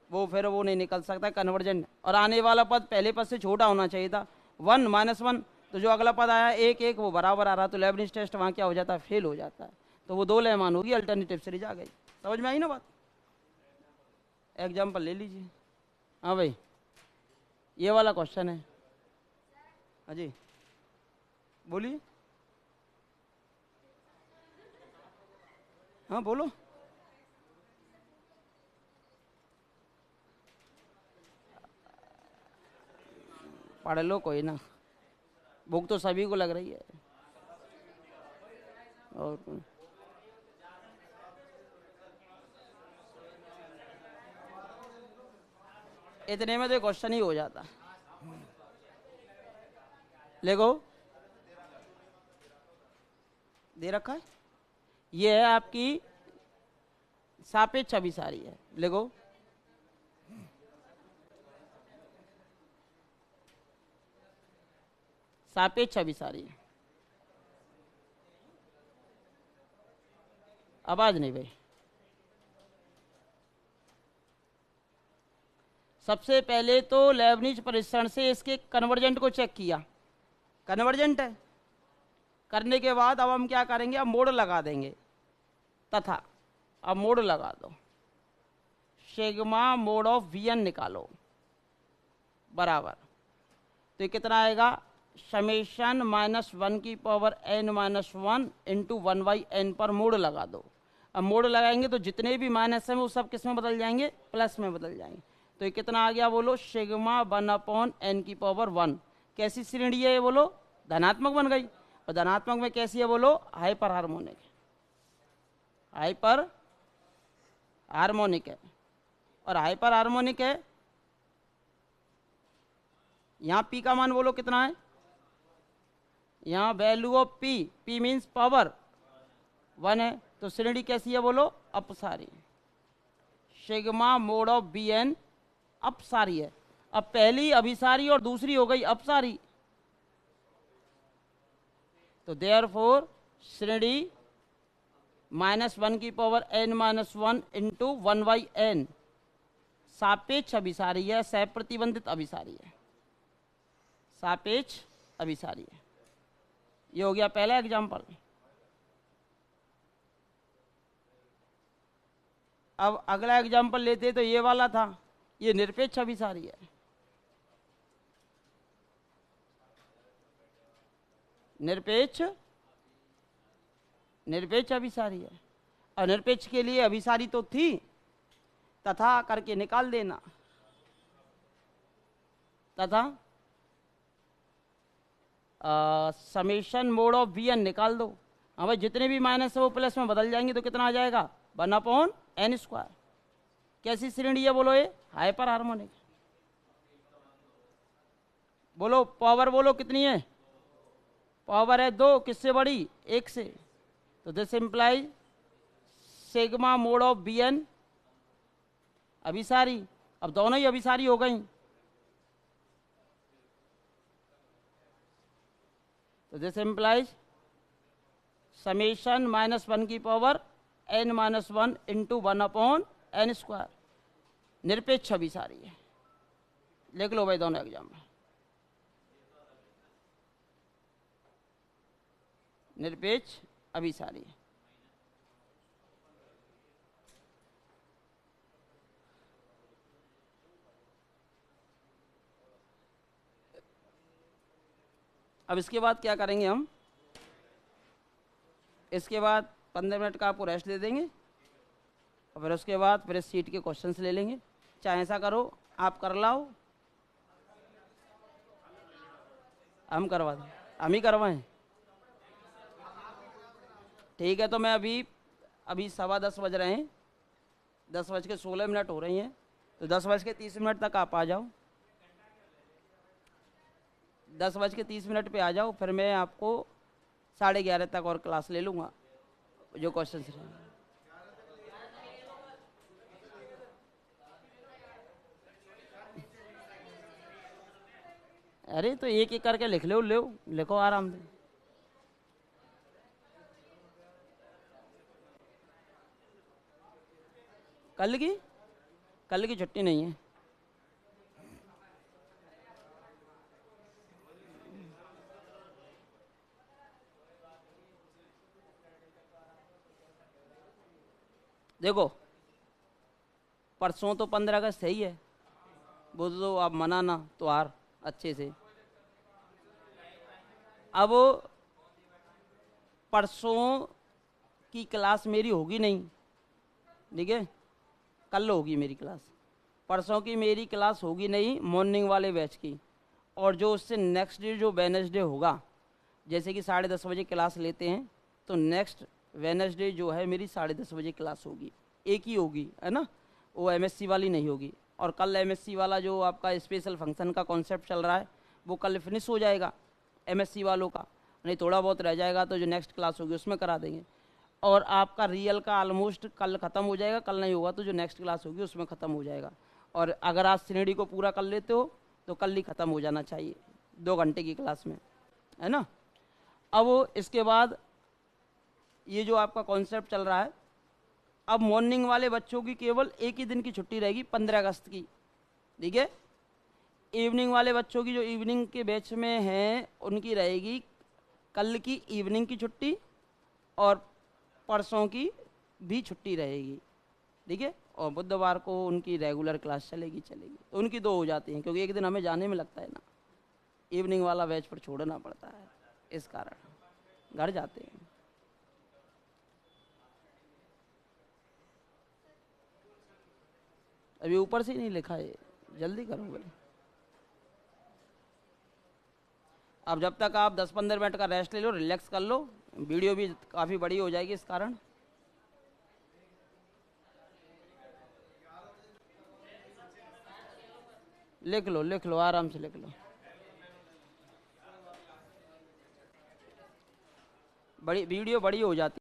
वो फिर वो नहीं निकल सकता कन्वर्जेंट। और आने वाला पद पहले पद से छोटा होना चाहिए था, 1 - 1, तो जो अगला पद आया 1 1 वो बराबर आ रहा, तो लेबनिज टेस्ट वहाँ क्या हो जाता है, फेल हो जाता है, तो वो दोलयमान होगी, अल्टरनेटिव सीरीज आ गई। समझ में आई ना बात? एग्जाम्पल ले लीजिए। हाँ भाई, ये वाला क्वेश्चन है। हाँ जी बोलिए। हाँ बोलो। पढ़ लो, कोई ना, भूख तो सभी को लग रही है। और इतने में तो क्वेश्चन ही हो जाता। देखो दे रखा है, ये है आपकी सापेक्ष अभिसारी है। देखो सापेक्ष अभिसारी है। आवाज नहीं भाई। सबसे पहले तो लेबनिज परीक्षण से इसके कन्वर्जेंट को चेक किया, कन्वर्जेंट है। करने के बाद अब हम क्या करेंगे, अब मोड लगा देंगे, तथा अब मोड लगा दो, सिग्मा मोड ऑफ Vn निकालो, बराबर, तो ये कितना आएगा, समेशन -1 की पावर n - 1 इंटू 1/n पर मोड लगा दो। अब मोड लगाएंगे तो जितने भी माइनस हैं वो सब किस में बदल जाएंगे, प्लस में बदल जाएंगे। तो ये कितना आ गया बोलो, सिग्मा 1/n की पावर 1। कैसी श्रेणी है ये बोलो, धनात्मक बन गई। और धनात्मक में कैसी है बोलो, हाइपर हार्मोनिक, हाइपर हार्मोनिक है। और हाइपर हार्मोनिक है, यहाँ p का मान बोलो कितना है, यहाँ value of p means power 1 है, तो श्रेणी कैसी है बोलो, अपसारी। सिग्मा मोड ऑफ Bn अपसारी है। अब पहली अभिसारी और दूसरी हो गई अपसारी, तो देयरफॉर श्रेणी -1 की पावर n - 1 इंटू 1/n सापेक्ष अभिसारी है, सहप्रतिबंधित अभिसारी है, सापेक्ष अभिसारी है। ये हो गया पहला एग्जाम्पल। अब अगला एग्जाम्पल लेते तो ये वाला था, ये निरपेक्ष अभिसारी है। निरपेक्ष अभिसारी है। और निरपेक्ष के लिए अभिसारी तो थी, तथा करके निकाल देना, तथा समेशन मोड ऑफ Vn निकाल दो। हाँ भाई, जितने भी माइनस है वो प्लस में बदल जाएंगे, तो कितना आ जाएगा, 1/n²। कैसी श्रेणी है बोलो, ये हाइपर हार्मोनिक। बोलो पावर, बोलो कितनी है, पावर है 2, किससे बड़ी, 1 से, तो this implies sigma mode of Bn अभिसारी। अब दोनों ही अभिसारी हो गई, तो दिस इम्प्लाइज समेशन -1 की पावर n-1 इंटू 1/n²। निरपेक्ष अभिसारी है, लिख लो भाई दोनों एग्जाम में। निरपेक्ष अभिसारी है। अब इसके बाद क्या करेंगे हम, इसके बाद 15 मिनट का आपको रेस्ट दे देंगे और फिर उसके बाद फिर सीट के क्वेश्चंस ले लेंगे। चाहे ऐसा करो आप कर लाओ, हम करवा दें, हम ही करवाएं। ठीक है, तो मैं अभी 10:15 बज रहे हैं, 10:16 हो रही हैं, तो 10:30 तक आप आ जाओ। 10:30 पे आ जाओ, फिर मैं आपको 11:30 तक और क्लास ले लूँगा जो क्वेश्चन रहेंगे। अरे तो एक एक करके लिख लो, लिखो आराम से। कल की छुट्टी नहीं है। देखो परसों तो 15 अगस्त है ही है, वो तो आप मनाना त्योहार अच्छे से। अब परसों की क्लास मेरी होगी नहीं, ठीक है, कल होगी मेरी क्लास। परसों की मेरी क्लास होगी नहीं मॉर्निंग वाले बैच की, और जो उससे नेक्स्ट डे जो वेडनेसडे होगा, जैसे कि 10:30 बजे क्लास लेते हैं, तो नेक्स्ट वेडनेसडे जो है मेरी 10:30 बजे क्लास होगी, एक ही होगी, है ना, वो एमएससी वाली नहीं होगी। और कल एमएससी वाला जो आपका स्पेशल फंक्शन का कॉन्सेप्ट चल रहा है वो कल फिनिश हो जाएगा एमएससी वालों का, नहीं थोड़ा बहुत रह जाएगा तो जो नेक्स्ट क्लास होगी उसमें करा देंगे। और आपका रियल का ऑलमोस्ट कल ख़त्म हो जाएगा, कल नहीं होगा तो जो नेक्स्ट क्लास होगी उसमें ख़त्म हो जाएगा। और अगर आज श्रेणी को पूरा कर लेते हो तो कल ही ख़त्म हो जाना चाहिए 2 घंटे की क्लास में, है ना। अब इसके बाद ये जो आपका कॉन्सेप्ट चल रहा है, अब मॉर्निंग वाले बच्चों की केवल एक ही दिन की छुट्टी रहेगी 15 अगस्त की, ठीक है। इवनिंग वाले बच्चों की जो इवनिंग के बैच में हैं उनकी रहेगी कल की इवनिंग की छुट्टी और परसों की भी छुट्टी रहेगी, ठीक है। और बुधवार को उनकी रेगुलर क्लास चलेगी। तो उनकी 2 हो जाती हैं, क्योंकि एक दिन हमें जाने में लगता है ना, इवनिंग वाला बैच पर छोड़ना पड़ता है, इस कारण घर जाते हैं। अभी ऊपर से ही नहीं लिखा है, जल्दी करो बोले। अब जब तक आप 10-15 मिनट का रेस्ट ले लो, रिलैक्स कर लो, वीडियो भी काफ़ी बड़ी हो जाएगी इस कारण। लिख लो आराम से लिख लो। बड़ी वीडियो बड़ी हो जाती है।